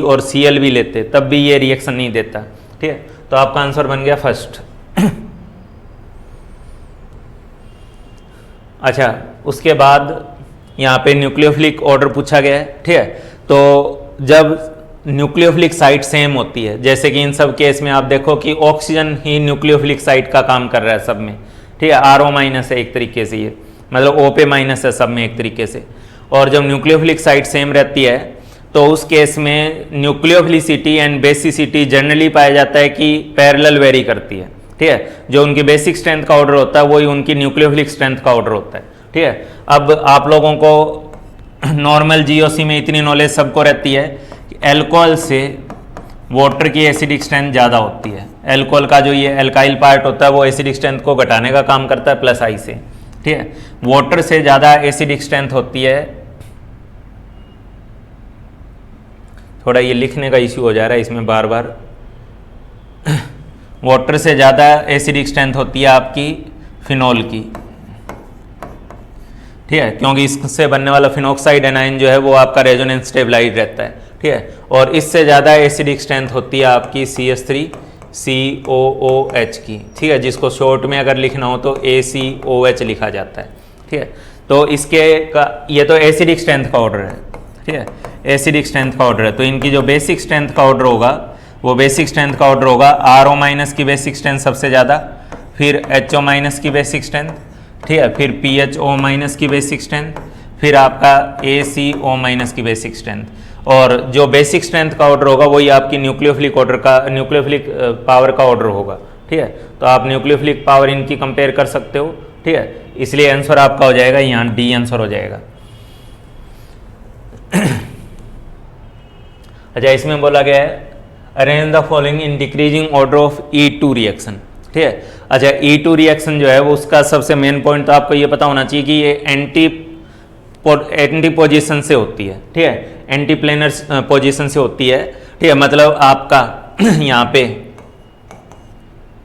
और Cl भी लेते तब भी ये रिएक्शन नहीं देता। ठीक है, तो आपका आंसर बन गया फर्स्ट। अच्छा, उसके बाद यहाँ पे न्यूक्लियोफिलिक ऑर्डर पूछा गया है। ठीक है, तो जब न्यूक्लियोफिलिक साइट सेम होती है, जैसे कि इन सब केस में आप देखो कि ऑक्सीजन ही न्यूक्लियोफिलिक साइट का काम कर रहा है सब में। ठीक है, RO- है एक तरीके से, ये मतलब O पे माइनस है सब में एक तरीके से। और जब न्यूक्लियोफिलिक साइट सेम रहती है तो उस केस में न्यूक्लियोफिलिसिटी एंड बेसिसिटी जनरली पाया जाता है कि पैरेलल वेरी करती है। ठीक है, जो उनकी बेसिक स्ट्रेंथ का ऑर्डर होता है वही उनकी न्यूक्लियोफिलिक स्ट्रेंथ का ऑर्डर होता है। ठीक है, अब आप लोगों को नॉर्मल GOC में इतनी नॉलेज सबको रहती है कि एल्कोहल से वाटर की एसिडिक स्ट्रेंथ ज़्यादा होती है। एल्कोहल का जो ये एल्काइल पार्ट होता है वो एसिडिक स्ट्रेंथ को घटाने का काम करता है +I से। ठीक है, वाटर से ज़्यादा एसिडिक स्ट्रेंथ होती है, थोड़ा ये लिखने का इश्यू हो जा रहा है इसमें बार बार। वाटर से ज़्यादा एसिडिक स्ट्रेंथ होती है आपकी फिनॉल की। ठीक है, क्योंकि इससे बनने वाला फिनॉक्साइड एनाइन जो है वो आपका रेजोनेंस स्टेबलाइज रहता है। ठीक है, और इससे ज़्यादा एसिडिक स्ट्रेंथ होती है आपकी CH3COOH की। ठीक है, जिसको शॉर्ट में अगर लिखना हो तो ACOH लिखा जाता है। ठीक है, तो इसके का ये तो एसिडिक स्ट्रेंथ का ऑर्डर है। ठीक है, एसिडिक स्ट्रेंथ का ऑर्डर है, तो इनकी जो बेसिक स्ट्रेंथ का ऑर्डर होगा वो बेसिक स्ट्रेंथ का ऑर्डर होगा RO- की बेसिक स्ट्रेंथ सबसे ज़्यादा, फिर HO- की बेसिक स्ट्रेंथ, ठीक है, फिर PHO- की बेसिक स्ट्रेंथ, फिर आपका ACO- की बेसिक स्ट्रेंथ। और जो बेसिक स्ट्रेंथ का ऑर्डर होगा वही आपकी न्यूक्लियोफिलिक पावर का ऑर्डर होगा। ठीक है, तो आप न्यूक्लियोफिलिक पावर इनकी कंपेयर कर सकते हो। ठीक है, इसलिए आंसर आपका हो जाएगा यहाँ D आंसर हो जाएगा। अच्छा, इसमें बोला गया है arrange the following in decreasing order of E2 reaction. ठीक है, अच्छा E2 रिएक्शन जो है वो उसका सबसे मेन पॉइंट तो आपको ये पता होना चाहिए कि ये एंटी पोजीशन से होती है। ठीक है, एंटी प्लेनर पोजीशन से होती है। ठीक है, मतलब आपका यहाँ पे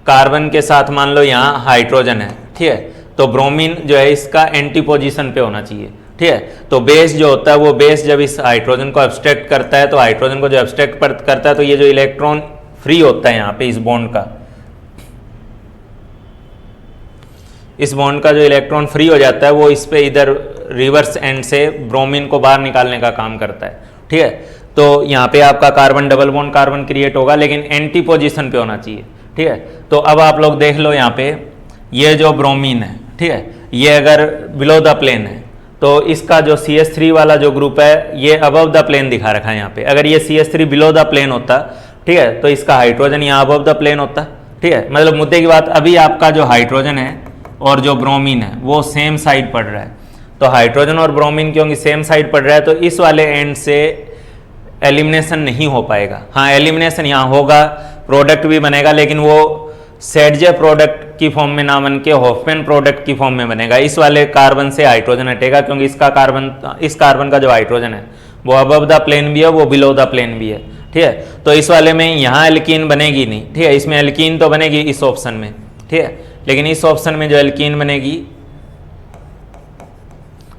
कार्बन के साथ मान लो यहाँ हाइड्रोजन है, ठीक है, तो ब्रोमीन जो है इसका एंटी पोजीशन पे होना चाहिए, ठीक है। तो बेस जो होता है वो बेस जब इस हाइड्रोजन को एब्स्ट्रैक्ट करता है, तो हाइड्रोजन को जो एब्स्ट्रैक्ट करता है तो ये जो इलेक्ट्रॉन फ्री होता है यहाँ पे इस बॉन्ड का, इस बॉन्ड का जो इलेक्ट्रॉन फ्री हो जाता है वो इस पे इधर रिवर्स एंड से ब्रोमीन को बाहर निकालने का काम करता है, ठीक है। तो यहाँ पे आपका carbon double bond carbon create होगा, लेकिन एंटी पोजीशन पे होना चाहिए, ठीक है। तो अब आप लोग देख लो यहाँ पे ये जो ब्रोमीन है, ठीक है, ये अगर बिलो द प्लेन है तो इसका जो CH3 वाला जो ग्रुप है ये अबव द प्लेन दिखा रखा है यहाँ पे। अगर ये CH3 बिलो द प्लेन होता, ठीक है, तो इसका हाइड्रोजन यहाँ अबव द प्लेन होता, ठीक है। मतलब मुद्दे की बात, अभी आपका जो हाइड्रोजन है और जो ब्रोमीन है वो सेम साइड पड़ रहा है, तो हाइड्रोजन और ब्रोमीन क्योंकि सेम साइड पड़ रहा है तो इस वाले एंड से एलिमिनेशन नहीं हो पाएगा। हाँ, एलिमिनेशन यहाँ होगा, प्रोडक्ट भी बनेगा, लेकिन वो सेडजे प्रोडक्ट की फॉर्म में ना बन के हॉफमैन प्रोडक्ट की फॉर्म में बनेगा। इस वाले कार्बन से हाइड्रोजन हटेगा क्योंकि इसका कार्बन, इस कार्बन का जो हाइड्रोजन है वो अबव द प्लेन भी है, वो बिलो द प्लेन भी है, ठीक है। तो इस वाले में यहाँ एल्कीन बनेगी नहीं, ठीक है, इसमें एल्कीन तो बनेगी इस ऑप्शन में, ठीक है, लेकिन इस ऑप्शन में जो एल्कीन बनेगी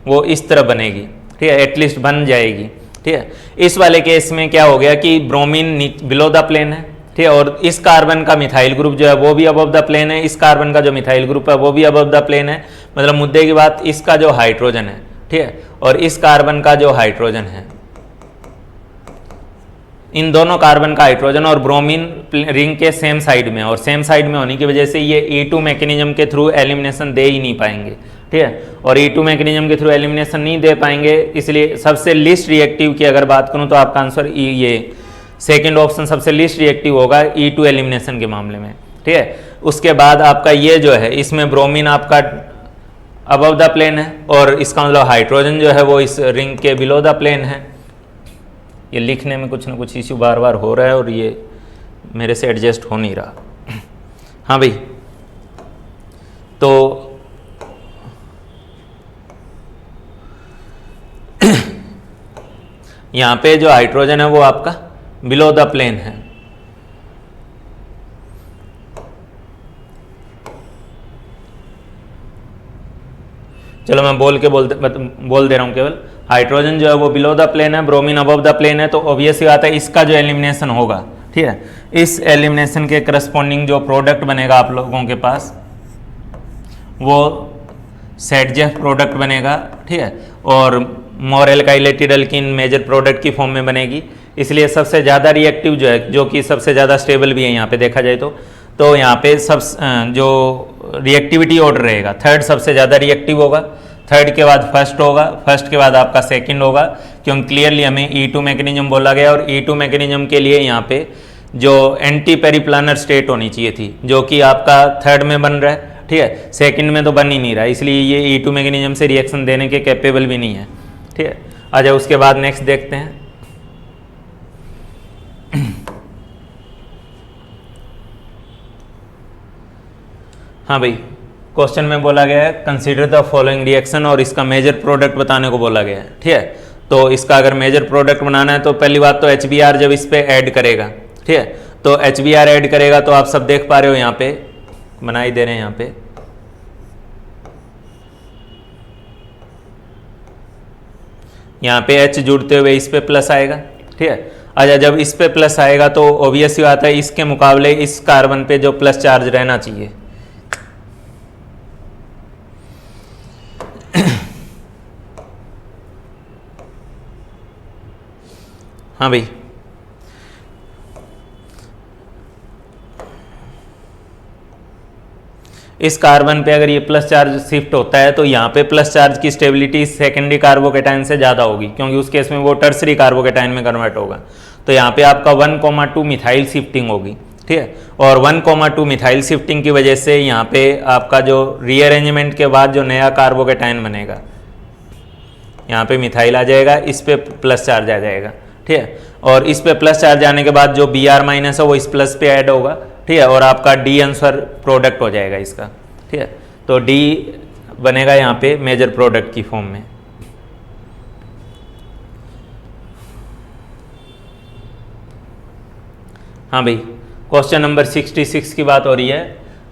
वो इस तरह बनेगी, ठीक है, एटलीस्ट बन जाएगी, ठीक है। इस वाले केस में क्या हो गया कि ब्रोमीन बिलो द प्लेन है, ठीक है, और इस कार्बन का मिथाइल ग्रुप जो है वो भी अबव द प्लेन है, इस कार्बन का जो मिथाइल ग्रुप है वो भी अबव द प्लेन है। मतलब मुद्दे की बात, इसका जो हाइड्रोजन है, ठीक है, और इस कार्बन का जो हाइड्रोजन है, इन दोनों कार्बन का हाइड्रोजन और ब्रोमीन रिंग के सेम साइड में, और सेम साइड में होने की वजह से ये E2 मैकेनिज्म के थ्रू एलिमिनेशन दे ही नहीं पाएंगे, ठीक है। और E2 मैकेनिज्म के थ्रू एलिमिनेशन नहीं दे पाएंगे, इसलिए सबसे लीस्ट रिएक्टिव की अगर बात करूं तो आपका आंसर ये सेकंड ऑप्शन सबसे लीस्ट रिएक्टिव होगा E2 एलिमिनेशन के मामले में, ठीक है। उसके बाद आपका ये जो है इसमें ब्रोमीन आपका अबव द प्लेन है और इसका मतलब हाइड्रोजन जो है वो इस रिंग के बिलो द प्लेन है। ये लिखने में कुछ ना कुछ इश्यू बार बार हो रहा है और ये मेरे से एडजस्ट हो नहीं रहा। हाँ भाई, तो यहाँ पे जो हाइड्रोजन है वो आपका बिलो द प्लेन है। चलो मैं बोल दे रहा हूँ केवल, हाइड्रोजन जो है वो बिलो द प्लेन है, ब्रोमीन अबव द प्लेन है, तो ऑब्वियस ही बात है इसका जो एलिमिनेशन होगा, ठीक है, इस एलिमिनेशन के करस्पॉन्डिंग जो प्रोडक्ट बनेगा आप लोगों के पास वो सेडजेफ प्रोडक्ट बनेगा, ठीक है, और मोर एल्काइलेटेड एल्कीन मेजर प्रोडक्ट की फॉर्म में बनेगी। इसलिए सबसे ज़्यादा रिएक्टिव जो है, जो कि सबसे ज़्यादा स्टेबल भी है यहाँ पे देखा जाए तो यहाँ पे सब जो रिएक्टिविटी ऑर्डर रहेगा, थर्ड सबसे ज़्यादा रिएक्टिव होगा, थर्ड के बाद फर्स्ट होगा, फर्स्ट के बाद आपका सेकंड होगा, क्योंकि क्लियरली हमें E2 मैकेनिज्म बोला गया और E2 मैकेनिज्म के लिए यहाँ पे जो एंटी पेरिप्लानर स्टेट होनी चाहिए थी, जो कि आपका थर्ड में बन रहा है, ठीक है, सेकंड में तो बन ही नहीं रहा, इसलिए ये E2 मैकेनिज्म से रिएक्शन देने के कैपेबल भी नहीं है, ठीक है। अच्छा, उसके बाद नेक्स्ट देखते हैं। हाँ भाई, क्वेश्चन में बोला गया है कंसीडर द फॉलोइंग रिएक्शन और इसका मेजर प्रोडक्ट बताने को बोला गया है, ठीक है। तो इसका अगर मेजर प्रोडक्ट बनाना है तो पहली बात तो HBr जब इस पे ऐड करेगा, ठीक है, तो HBr ऐड करेगा तो आप सब देख पा रहे हो यहाँ पे बनाई दे रहे हैं, यहाँ पे H जुड़ते हुए इस पे प्लस आएगा, ठीक है। अच्छा, जब इस पे प्लस आएगा तो ऑब्वियस ही बात है इसके मुकाबले इस कार्बन पे जो प्लस चार्ज रहना चाहिए, हाँ भाई, इस कार्बन पे अगर ये प्लस चार्ज शिफ्ट होता है तो यहाँ पे प्लस चार्ज की स्टेबिलिटी सेकेंडरी कार्बोकेटाइन से ज़्यादा होगी, क्योंकि उस केस में वो टर्सरी कार्बोकेटाइन में कन्वर्ट होगा। तो यहाँ पे आपका 1,2 मिथाइल शिफ्टिंग होगी, ठीक है, और 1,2 मिथाइल शिफ्टिंग की वजह से यहाँ पे आपका जो रीअरेंजमेंट के बाद जो नया कार्बोकेटाइन बनेगा, यहाँ पे मिथाइल आ जाएगा, इस पे प्लस चार्ज आ जाएगा, ठीक है, और इस पे प्लस चार्ज आने के बाद जो Br माइनस है वो इस प्लस पे ऐड होगा, ठीक है, और आपका D आंसर प्रोडक्ट हो जाएगा इसका, ठीक है। तो D बनेगा यहाँ पे मेजर प्रोडक्ट की फॉर्म में। हाँ भाई, क्वेश्चन नंबर 66 की बात हो रही है।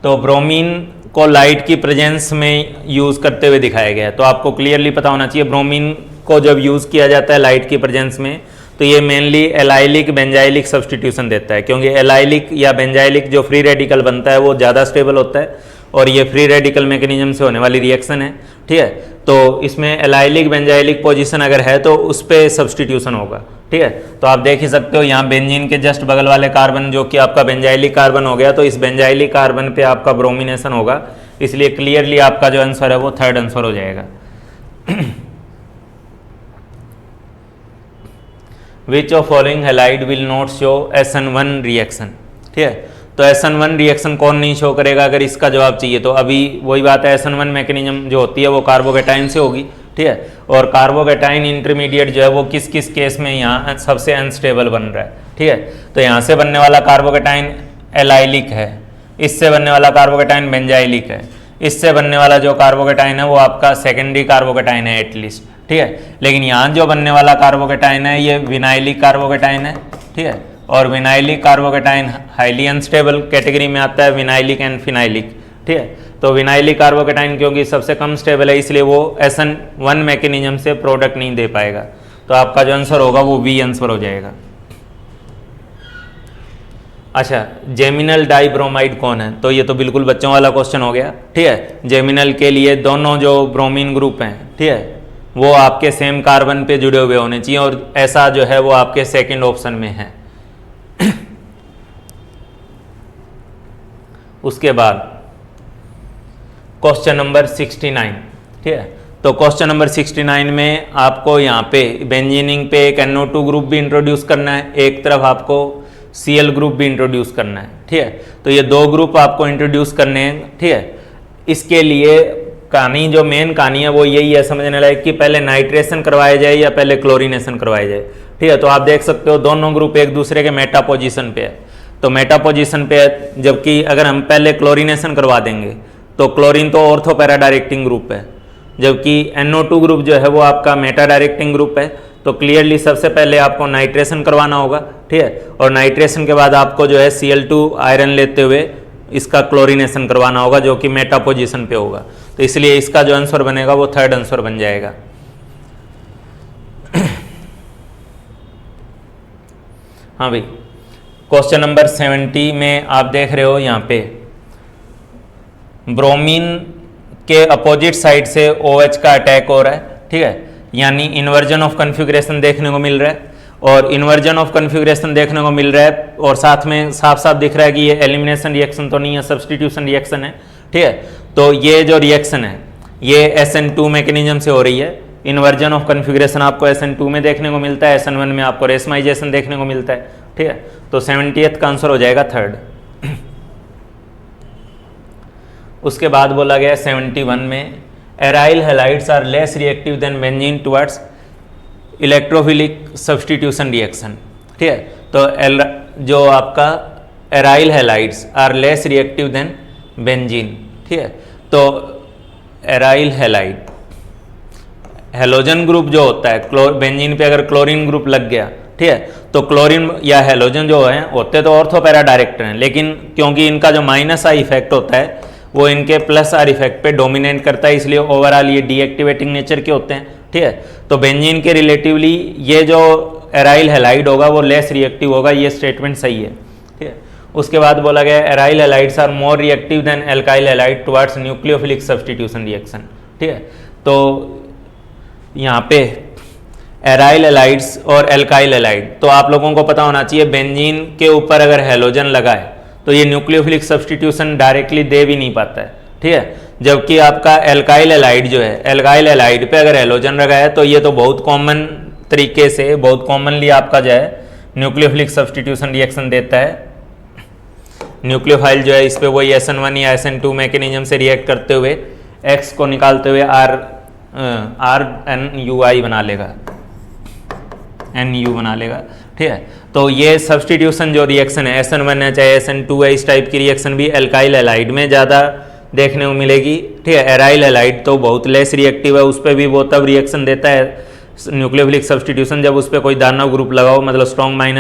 तो ब्रोमीन को लाइट की प्रेजेंस में यूज़ करते हुए दिखाया गया है। तो आपको क्लियरली पता होना चाहिए ब्रोमीन को जब यूज़ किया जाता है लाइट की प्रेजेंस में तो ये मेनली एलाइलिक बेंजाइलिक सब्सटीट्यूशन देता है, क्योंकि एलाइलिक या बेंजाइलिक जो फ्री रेडिकल बनता है वो ज़्यादा स्टेबल होता है और ये फ्री रेडिकल मैकेनिज्म से होने वाली रिएक्शन है। ठीक है, तो इसमें एलाइलिक बेंजाइलिक पोजीशन अगर है तो उस पर सब्सटीट्यूशन होगा। ठीक है, तो आप देख ही सकते हो यहाँ बेंजीन के जस्ट बगल वाले कार्बन जो कि आपका बेंजाइलिक कार्बन हो गया, तो इस बेंजाइलिक कार्बन पे आपका ब्रोमिनेशन होगा, इसलिए क्लियरली आपका जो आंसर है वो थर्ड आंसर हो जाएगा। Which of following halide will not show SN1 reaction. ठीक है, तो SN1 रिएक्शन कौन नहीं शो करेगा अगर इसका जवाब चाहिए तो अभी वही बात है, SN1 मैकेनिज्म जो होती है वो कार्बोकेटाइन से होगी। ठीक है, और कार्बोकेटाइन इंटरमीडिएट जो है वो किस किस केस में यहाँ सबसे अनस्टेबल बन रहा है। ठीक है, तो यहाँ से बनने वाला कार्बोकेटाइन एलाइलिक है, इससे बनने वाला कार्बोकेटाइन बेंजाइलिक है, इससे बनने वाला जो कार्बोकेटाइन है वो आपका सेकेंडरी कार्बोकेटाइन है एटलीस्ट। ठीक है, लेकिन यहाँ जो बनने वाला कार्बोकेटाइन है ये विनाइलिक कार्बोकेटाइन है। ठीक है, और vinylic carbocation highly unstable category में आता है, विनाइलिक एंड फिनाइलिक। ठीक है, तो विनाइलिक कार्बोकेटाइन क्योंकि सबसे कम स्टेबल है इसलिए वो SN1 मैकेनिज्म से प्रोडक्ट नहीं दे पाएगा, तो आपका जो आंसर होगा वो बी आंसर हो जाएगा। अच्छा, जेमिनल डाइब्रोमाइड कौन है? तो ये तो बिल्कुल बच्चों वाला क्वेश्चन हो गया। ठीक है, जेमिनल के लिए दोनों जो ब्रोमीन ग्रुप हैं, ठीक है, वो आपके सेम कार्बन पे जुड़े हुए होने चाहिए और ऐसा जो है वो आपके सेकंड ऑप्शन में है। उसके बाद क्वेश्चन नंबर 69। ठीक है, तो क्वेश्चन नंबर 69 में आपको यहाँ पे बेंजीनिंग पे एक NO2 ग्रुप भी इंट्रोड्यूस करना है, एक तरफ आपको Cl ग्रुप भी इंट्रोड्यूस करना है। ठीक है, तो ये दो ग्रुप आपको इंट्रोड्यूस करने हैं। ठीक है, इसके लिए कहानी जो मेन कहानी है वो यही है समझने लायक कि पहले नाइट्रेशन करवाया जाए या पहले क्लोरीनेशन करवाया जाए। ठीक है, तो आप देख सकते हो दोनों ग्रुप एक दूसरे के मेटा पोजीशन पे है, तो मेटा पोजीशन पे है, जबकि अगर हम पहले क्लोरीनेशन करवा देंगे तो क्लोरीन तो ऑर्थो पैरा डायरेक्टिंग ग्रुप है, जबकि NO2 ग्रुप जो है वो आपका मेटा डायरेक्टिंग ग्रुप है। तो क्लियरली सबसे पहले आपको नाइट्रेशन करवाना होगा। ठीक है, और नाइट्रेशन के बाद आपको जो है Cl2 आयरन लेते हुए इसका क्लोरीनेशन करवाना होगा जो कि मेटा पोजीशन पे होगा, तो इसलिए इसका जो आंसर बनेगा वो थर्ड आंसर बन जाएगा। हाँ भाई, क्वेश्चन नंबर 70 में आप देख रहे हो यहाँ पे ब्रोमीन के अपोजिट साइड से OH का अटैक हो रहा है। ठीक है, यानी इन्वर्जन ऑफ कन्फिग्रेशन देखने को मिल रहा है, और इन्वर्जन ऑफ कन्फिग्रेशन देखने को मिल रहा है और साथ में साफ साफ दिख रहा है कि ये एलिमिनेशन रिएक्शन तो नहीं है, सब्सटीट्यूशन रिएक्शन है। ठीक है, तो ये जो रिएक्शन है ये SN2 मैकेनिज्म से हो रही है। इन्वर्जन ऑफ कन्फिग्रेशन आपको SN2 में देखने को मिलता है, SN1 में आपको रेसमाइजेशन देखने को मिलता है। ठीक है, तो 70th का आंसर हो जाएगा थर्ड। उसके बाद बोला गया 71 में aryl halides are less reactive than benzene towards electrophilic substitution reaction. ठीक है, तो जो आपका aryl halides are less reactive than benzene. ठीक है, तो एराइल हैलाइड हेलोजन ग्रुप जो होता है, बेंजीन पे अगर क्लोरीन ग्रुप लग गया, ठीक है, तो क्लोरीन या हेलोजन जो है होते तो ऑर्थो पैरा डायरेक्टर हैं, लेकिन क्योंकि इनका जो -I इफेक्ट होता है वो इनके +R इफेक्ट पे डोमिनेट करता है, इसलिए ओवरऑल ये डीएक्टिवेटिंग नेचर के होते हैं। ठीक है, तो बेंजीन के रिलेटिवली ये जो एराइल हैलाइड होगा वो लेस रिएक्टिव होगा, ये स्टेटमेंट सही है। ठीक है, उसके बाद बोला गया aryl halides are more reactive than alkyl halide towards nucleophilic substitution reaction. ठीक है, तो यहाँ पे एराइल हैलाइड्स और एल्काइल हैलाइड, तो आप लोगों को पता होना चाहिए बेंजीन के ऊपर अगर हैलोजन लगा है तो ये न्यूक्लियोफिलिक सब्सटीट्यूशन डायरेक्टली दे भी नहीं पाता है। ठीक है, जबकि आपका एल्काइल हैलाइड जो है, एल्काइल हैलाइड पे अगर हैलोजन लगा है तो ये तो बहुत कॉमन तरीके से, बहुत कॉमनली आपका जो है न्यूक्लियोफिलिक सब्सटीट्यूशन रिएक्शन देता है। न्यूक्लियोफाइल जो है इस पे वही SN1 या SN2 मैकेनिज्म से रिएक्ट करते हुए X को निकालते हुए RNUI बना लेगा, NU बना लेगा। ठीक है, तो ये सब्सटीट्यूशन जो रिएक्शन है SN1 है चाहे SN2 है, इस टाइप की रिएक्शन भी एल्काइल हैलाइड में ज़्यादा देखने को मिलेगी। ठीक है, एराइल हैलाइड तो बहुत लेस रिएक्टिव है, उस पर भी वो तब रिएक्शन देता है न्यूक्लियोफिलिक सब्सटीट्यूशन जब उस पर कोई दानव ग्रुप लगा हो, मतलब स्ट्रॉन्ग -I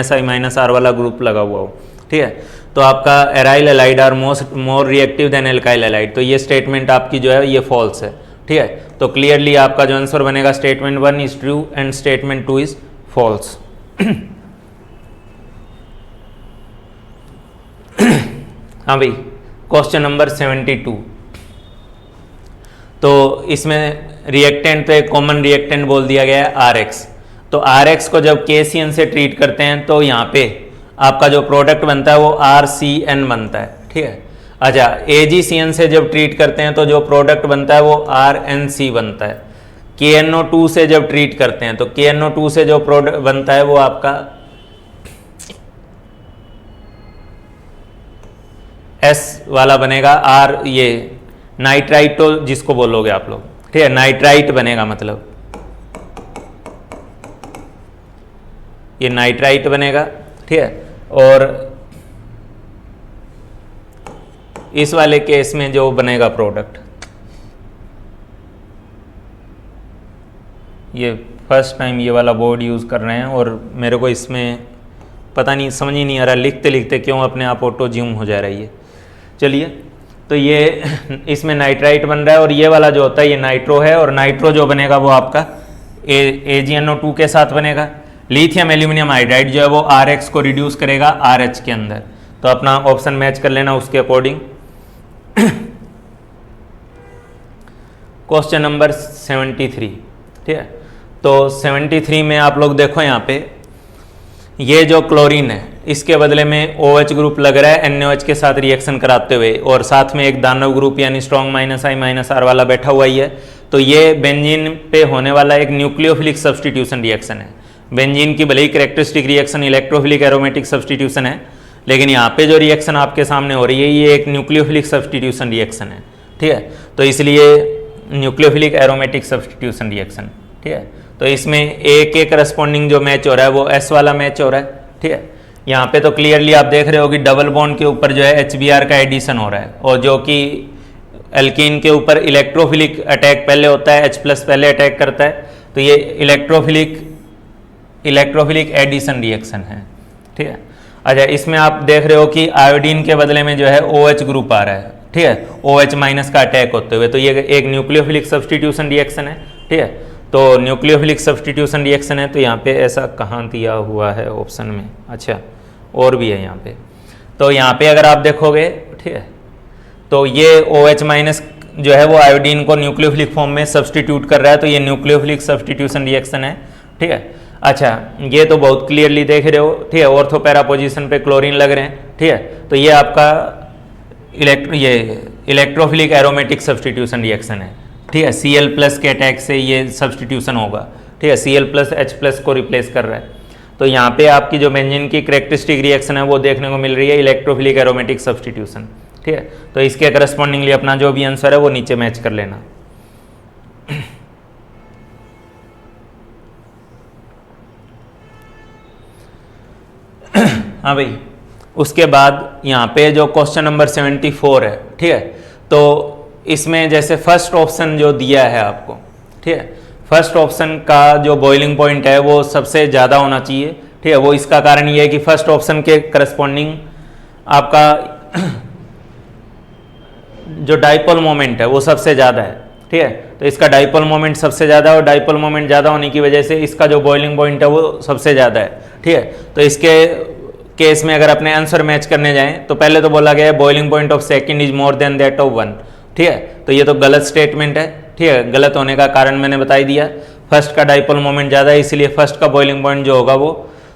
-R वाला ग्रुप लगा हुआ हो। ठीक है, तो आपका aryl halide are more reactive than alkyl halide, तो ये स्टेटमेंट आपकी जो है ये फॉल्स है, ठीक है। तो क्लियरली आपका जो आंसर बनेगा statement 1 is true and statement 2 is false. हाँ भाई, क्वेश्चन नंबर 72। तो इसमें रिएक्टेंट तो एक कॉमन रिएक्टेंट बोल दिया गया है RX। तो RX को जब KCN से ट्रीट करते हैं तो यहाँ पे आपका जो प्रोडक्ट बनता है वो RCN बनता है, ठीक है। अच्छा, AgCN से जब ट्रीट करते हैं तो जो प्रोडक्ट बनता है वो RNC बनता है। KNO2 से जब ट्रीट करते हैं तो KNO2 से जो प्रोडक्ट बनता है वो आपका S वाला बनेगा, R ये नाइट्राइट तो जिसको बोलोगे आप लोग, ठीक है, नाइट्राइट बनेगा, मतलब ये नाइट्राइट बनेगा, ठीक है। और इस वाले केस में जो बनेगा प्रोडक्ट, ये फर्स्ट टाइम ये वाला बोर्ड यूज़ कर रहे हैं और मेरे को इसमें पता नहीं, समझ ही नहीं आ रहा लिखते लिखते क्यों अपने आप ऑटो ज्यूम हो जा रही है। चलिए, तो ये इसमें नाइट्राइट बन रहा है और ये वाला जो होता है ये नाइट्रो है, और नाइट्रो जो बनेगा वो आपका AgNO2 के साथ बनेगा। लिथियम एल्यूमिनियम हाइड्राइड जो है वो RX को रिड्यूस करेगा RH के अंदर। तो अपना ऑप्शन मैच कर लेना उसके अकॉर्डिंग। क्वेश्चन नंबर 73, ठीक है। तो 73 में आप लोग देखो यहाँ पे ये जो क्लोरीन है इसके बदले में OH ग्रुप लग रहा है NaOH के साथ रिएक्शन कराते हुए, और साथ में एक दानव ग्रुप यानी स्ट्रॉन्ग -I-R वाला बैठा हुआ ही है। तो ये बेंजीन पे होने वाला एक न्यूक्लियोफिलिक सब्सटीट्यूशन रिएक्शन है। बेंजीन की भले ही characteristic reaction electrophilic aromatic substitution है, लेकिन यहाँ पे जो रिएक्शन आपके सामने हो रही है ये एक न्यूक्लियोफिलिक सब्सटीट्यूशन रिएक्शन है, ठीक है। तो इसलिए न्यूक्लियोफिलिक एरोमेटिक सब्सटीट्यूशन रिएक्शन, ठीक है। तो इसमें एक एक करस्पॉन्डिंग जो मैच हो रहा है वो S वाला मैच हो रहा है, ठीक है। यहाँ पे तो क्लियरली आप देख रहे हो कि डबल बॉन्ड के ऊपर जो है HBr का एडिशन हो रहा है, और जो कि एल्कीन के ऊपर इलेक्ट्रोफिलिक अटैक पहले होता है, H+ पहले अटैक करता है, तो ये इलेक्ट्रोफिलिक एडिशन रिएक्शन है, ठीक है। अच्छा, इसमें आप देख रहे हो कि आयोडीन के बदले में जो है OH ग्रुप आ रहा है, ठीक है, OH- का अटैक होते हुए, तो ये एक न्यूक्लियोफिलिक सब्सटीट्यूशन रिएक्शन है, ठीक है। तो न्यूक्लियोफिलिक सब्सटीट्यूशन रिएक्शन है, तो यहाँ पे ऐसा कहाँ दिया हुआ है ऑप्शन में, अच्छा और भी है यहाँ पे। तो यहाँ पे अगर आप देखोगे, ठीक है, तो ये OH- जो है वो आयोडीन को न्यूक्लियोफिलिक फॉर्म में सब्सटीट्यूट कर रहा है, तो ये न्यूक्लियोफिलिक सब्सटीट्यूशन रिएक्शन है, ठीक है। अच्छा, ये तो बहुत क्लियरली देख रहे हो, ठीक है, ऑर्थो पैरा पोजीशन पे क्लोरीन लग रहे हैं, ठीक है। तो ये आपका इलेक्ट्रोफिलिक एरोमेटिक सब्सटीट्यूशन रिएक्शन है, ठीक है। Cl+ के अटैक से ये सब्सटीट्यूशन होगा, ठीक है, Cl+ H+ को रिप्लेस कर रहा है। तो यहाँ पे आपकी जो बेंजीन की कैरेक्टरिस्टिक रिएक्शन है वो देखने को मिल रही है इलेक्ट्रोफिलिक एरोमेटिक सब्सटीट्यूशन, ठीक है। तो इसके करस्पॉन्डिंगली अपना जो भी आंसर है वो नीचे मैच कर लेना। हाँ भाई, उसके बाद यहाँ पे जो क्वेश्चन नंबर 74 है, ठीक है। तो इसमें जैसे फर्स्ट ऑप्शन जो दिया है आपको, ठीक है, फर्स्ट ऑप्शन का जो बॉइलिंग पॉइंट है वो सबसे ज़्यादा होना चाहिए, ठीक है। वो इसका कारण ये है कि फर्स्ट ऑप्शन के करस्पॉन्डिंग आपका जो डाइपोल मोमेंट है वो सबसे ज़्यादा है, ठीक है। तो इसका डाइपोल मोमेंट सबसे ज़्यादा, और डाइपोल मोमेंट ज़्यादा होने की वजह से इसका जो बॉइलिंग पॉइंट है वो सबसे ज़्यादा है, ठीक है। तो इसके केस में अगर अपने आंसर मैच करने जाएं तो पहले तो बोला गया है boiling point of second is more than that of one, ठीक है। तो ये तो गलत स्टेटमेंट है, ठीक है। गलत होने का कारण मैंने बता ही दिया, फर्स्ट का डाइपोल मोमेंट ज़्यादा है, इसलिए फर्स्ट का बॉइलिंग पॉइंट जो होगा वो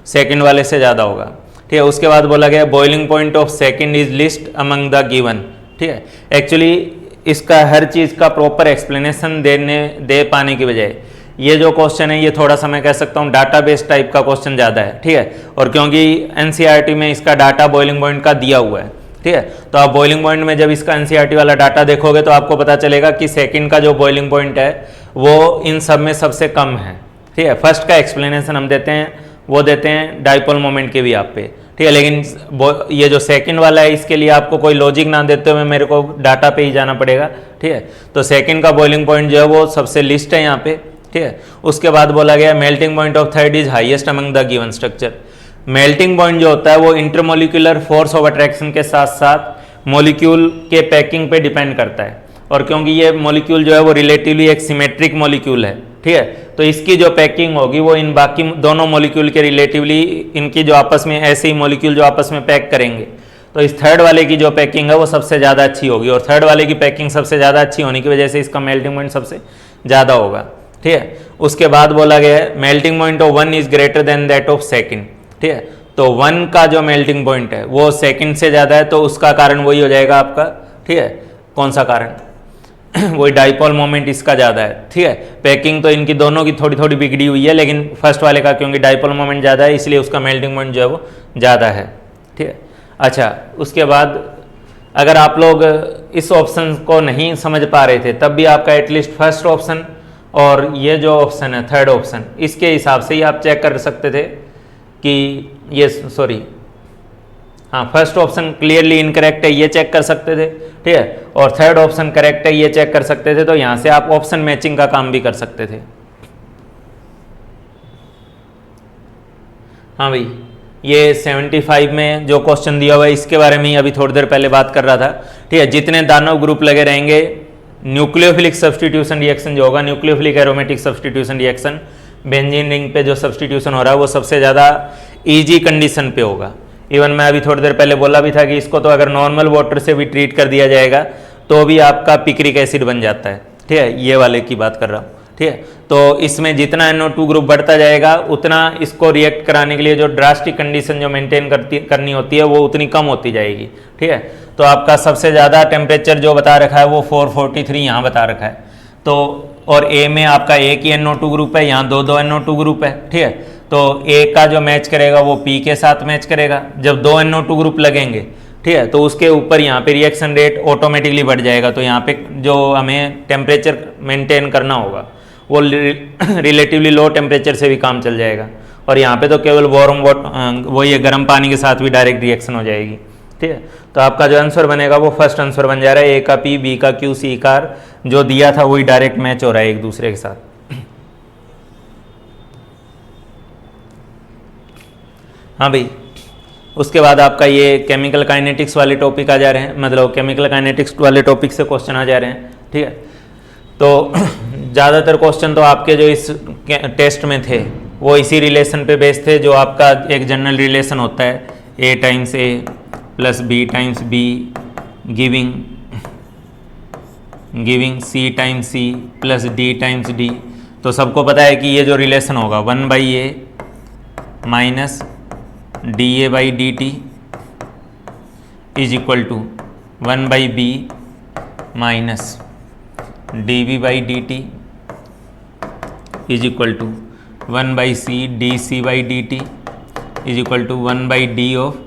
सेकंड वाले से ज़्यादा होगा, ठीक है। उसके बाद बोला गया boiling point of second is list among the given, ठीक है। एक्चुअली इसका हर चीज़ का प्रॉपर एक्सप्लेनेशन दे पाने की बजाय ये जो क्वेश्चन है ये थोड़ा सा मैं कह सकता हूँ डाटाबेस टाइप का क्वेश्चन ज़्यादा है, ठीक है। और क्योंकि एनसीईआरटी में इसका डाटा बॉइलिंग पॉइंट का दिया हुआ है, ठीक है। तो आप बॉइलिंग पॉइंट में जब इसका एनसीईआरटी वाला डाटा देखोगे तो आपको पता चलेगा कि सेकंड का जो बॉइलिंग पॉइंट है वो इन सब में सबसे कम है, ठीक है। फर्स्ट का एक्सप्लेनेशन हम देते हैं, वो देते हैं डाइपोल मोमेंट के भी आप पे, ठीक है। लेकिन ये जो सेकंड वाला है इसके लिए आपको कोई लॉजिक ना देते हुए मेरे को डाटा पे ही जाना पड़ेगा, ठीक है। तो सेकंड का बॉइलिंग पॉइंट जो है वो सबसे लिस्ट है यहाँ पे, ठीक है। उसके बाद बोला गया melting point of third is highest among the given structure. Melting point जो होता है वो इंटरमोलिकुलर फोर्स ऑफ अट्रैक्शन के साथ साथ मॉलिक्यूल के पैकिंग पे डिपेंड करता है। और क्योंकि ये मॉलिक्यूल जो है वो रिलेटिवली एक सिमेट्रिक मॉलिक्यूल है, ठीक है, तो इसकी जो पैकिंग होगी वो इन बाकी दोनों मॉलिक्यूल के रिलेटिवली, इनकी जो आपस में ऐसे ही मॉलिक्यूल जो आपस में पैक करेंगे, तो इस थर्ड वाले की जो पैकिंग है वो सबसे ज़्यादा अच्छी होगी। और थर्ड वाले की पैकिंग सबसे ज़्यादा अच्छी होने की वजह से इसका मेल्टिंग पॉइंट सबसे ज़्यादा होगा, ठीक है। उसके बाद बोला गया है melting point of 1 is greater than that of second, ठीक है। तो 1 का जो मेल्टिंग पॉइंट है वो सेकंड से ज़्यादा है, तो उसका कारण वही हो जाएगा आपका, ठीक है। कौन सा कारण? वही डाइपोल मोमेंट इसका ज़्यादा है, ठीक है। पैकिंग तो इनकी दोनों की थोड़ी थोड़ी बिगड़ी हुई है, लेकिन फर्स्ट वाले का क्योंकि डाइपोल मोमेंट ज़्यादा है इसलिए उसका मेल्टिंग पॉइंट जो है वो ज़्यादा है, ठीक है। अच्छा, उसके बाद अगर आप लोग इस ऑप्शन को नहीं समझ पा रहे थे तब भी आपका एटलीस्ट फर्स्ट ऑप्शन और ये जो ऑप्शन है थर्ड ऑप्शन, इसके हिसाब से ही आप चेक कर सकते थे कि ये फर्स्ट ऑप्शन क्लियरली इनकरेक्ट है, ये चेक कर सकते थे, ठीक है, और थर्ड ऑप्शन करेक्ट है, ये चेक कर सकते थे। तो यहाँ से आप ऑप्शन मैचिंग का काम भी कर सकते थे। हाँ भाई, ये 75 में जो क्वेश्चन दिया हुआ है इसके बारे में ही अभी थोड़ी देर पहले बात कर रहा था, ठीक है। जितने दानव ग्रुप लगे रहेंगे, न्यूक्लियोफिलिक सब्स्टिट्यूशन रिएक्शन जो होगा, nucleophilic aromatic substitution reaction, benzene ring पे जो सब्स्टिट्यूशन हो रहा है वो सबसे ज़्यादा ईजी कंडीशन पे होगा। इवन मैं अभी थोड़ी देर पहले बोला भी था कि इसको तो अगर नॉर्मल वाटर से भी ट्रीट कर दिया जाएगा तो भी आपका पिक्रिक एसिड बन जाता है, ठीक है। ये वाले की बात कर रहा हूँ, ठीक है। तो इसमें जितना NO2 ग्रुप बढ़ता जाएगा उतना इसको रिएक्ट कराने के लिए जो ड्रास्टिक कंडीशन जो मेंटेन करनी होती है वो उतनी कम होती जाएगी, ठीक है। तो आपका सबसे ज़्यादा टेम्परेचर जो बता रखा है वो 443 यहाँ बता रखा है। तो और A में आपका एक ही NO2 ग्रुप है, यहाँ दो NO2 ग्रुप है, ठीक है। तो A का जो मैच करेगा वो P के साथ मैच करेगा। जब 2 NO2 ग्रुप लगेंगे, ठीक है, तो उसके ऊपर यहाँ पे रिएक्शन रेट ऑटोमेटिकली बढ़ जाएगा। तो यहाँ पे जो हमें टेम्परेचर मेंटेन करना होगा वो रिलेटिवली लो टेम्परेचर से भी काम चल जाएगा। और यहाँ पे तो केवल वार्म वाटर, वो ये गर्म पानी के साथ भी डायरेक्ट रिएक्शन हो जाएगी, ठीक है। तो आपका जो आंसर बनेगा वो फर्स्ट आंसर बन जा रहा है, A का P, B का Q, C का R, जो दिया था वही डायरेक्ट मैच हो रहा है एक दूसरे के साथ। हाँ भाई, उसके बाद आपका ये केमिकल काइनेटिक्स वाले टॉपिक आ जा रहे हैं, मतलब केमिकल काइनेटिक्स वाले टॉपिक से क्वेश्चन आ जा रहे हैं, ठीक है। तो ज़्यादातर क्वेश्चन तो आपके जो इस टेस्ट में थे वो इसी रिलेशन पे बेस्ड थे, जो आपका एक जनरल रिलेशन होता है A times A plus B times B giving C times C plus D times D। तो सबको पता है कि ये जो रिलेशन होगा 1/A minus dA/dt is equal to 1/B minus dB/dt is equal to 1/C dC/dt is equal to 1/D of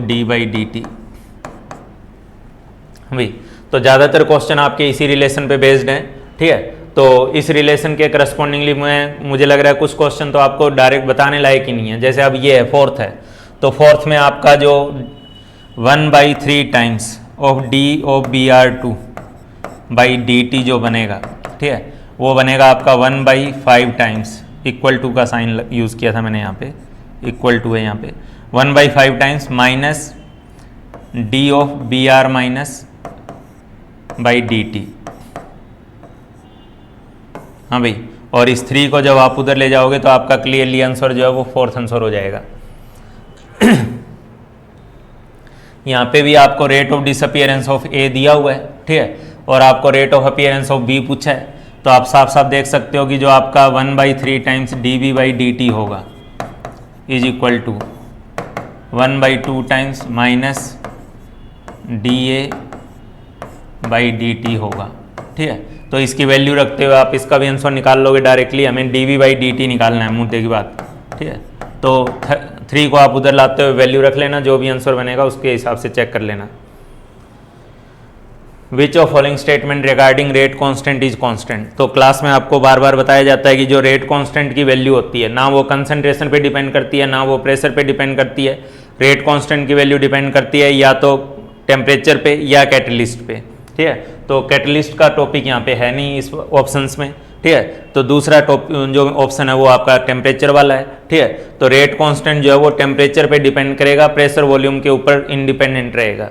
D/dt। भाई, तो ज़्यादातर क्वेश्चन आपके इसी रिलेशन पे बेस्ड हैं, ठीक है। तो इस रिलेशन के करस्पॉन्डिंगली मुझे लग रहा है कुछ क्वेश्चन तो आपको डायरेक्ट बताने लायक ही नहीं है। जैसे अब ये है फोर्थ है, तो फोर्थ में आपका जो 1/3 times of D of Br2/dt जो बनेगा, ठीक है, वो बनेगा आपका 1/5 टाइम्स, इक्वल टू का साइन यूज़ किया था मैंने यहाँ पे, इक्वल टू है यहाँ पे, 1/5 times minus D of Br minus by dt। हाँ भाई, और इस 3 को जब आप उधर ले जाओगे तो आपका क्लियरली आंसर जो है वो फोर्थ आंसर हो जाएगा। यहाँ पे भी आपको rate of disappearance of A दिया हुआ है, ठीक है, और आपको rate of appearance of B पूछा है। तो आप साफ साफ देख सकते हो कि जो आपका 1/3 टाइम्स dB/dt होगा is equal to 1/2 times minus dA/dt होगा, ठीक है। तो इसकी वैल्यू रखते हुए आप इसका भी आंसर निकाल लोगे डायरेक्टली। हमें dB/dt निकालना है मुद्दे की बात, ठीक है। तो 3 को आप उधर लाते हुए वैल्यू रख लेना, जो भी आंसर बनेगा उसके हिसाब से चेक कर लेना। Which of following statement regarding rate constant is constant. तो क्लास में आपको बार बार बताया जाता है कि जो रेट कांस्टेंट की वैल्यू होती है ना वो कंसंट्रेशन पे डिपेंड करती है ना वो प्रेशर पे डिपेंड करती है। रेट कांस्टेंट की वैल्यू डिपेंड करती है या तो टेम्परेचर पे या कैटलिस्ट पे, ठीक है। तो कैटलिस्ट का टॉपिक यहाँ पे है नहीं इस ऑप्शंस में, ठीक है। तो दूसरा जो ऑप्शन है वो आपका टेम्परेचर वाला है, ठीक है। तो रेट कांस्टेंट जो है वो टेम्परेचर पे डिपेंड करेगा, प्रेशर वॉल्यूम के ऊपर इंडिपेंडेंट रहेगा।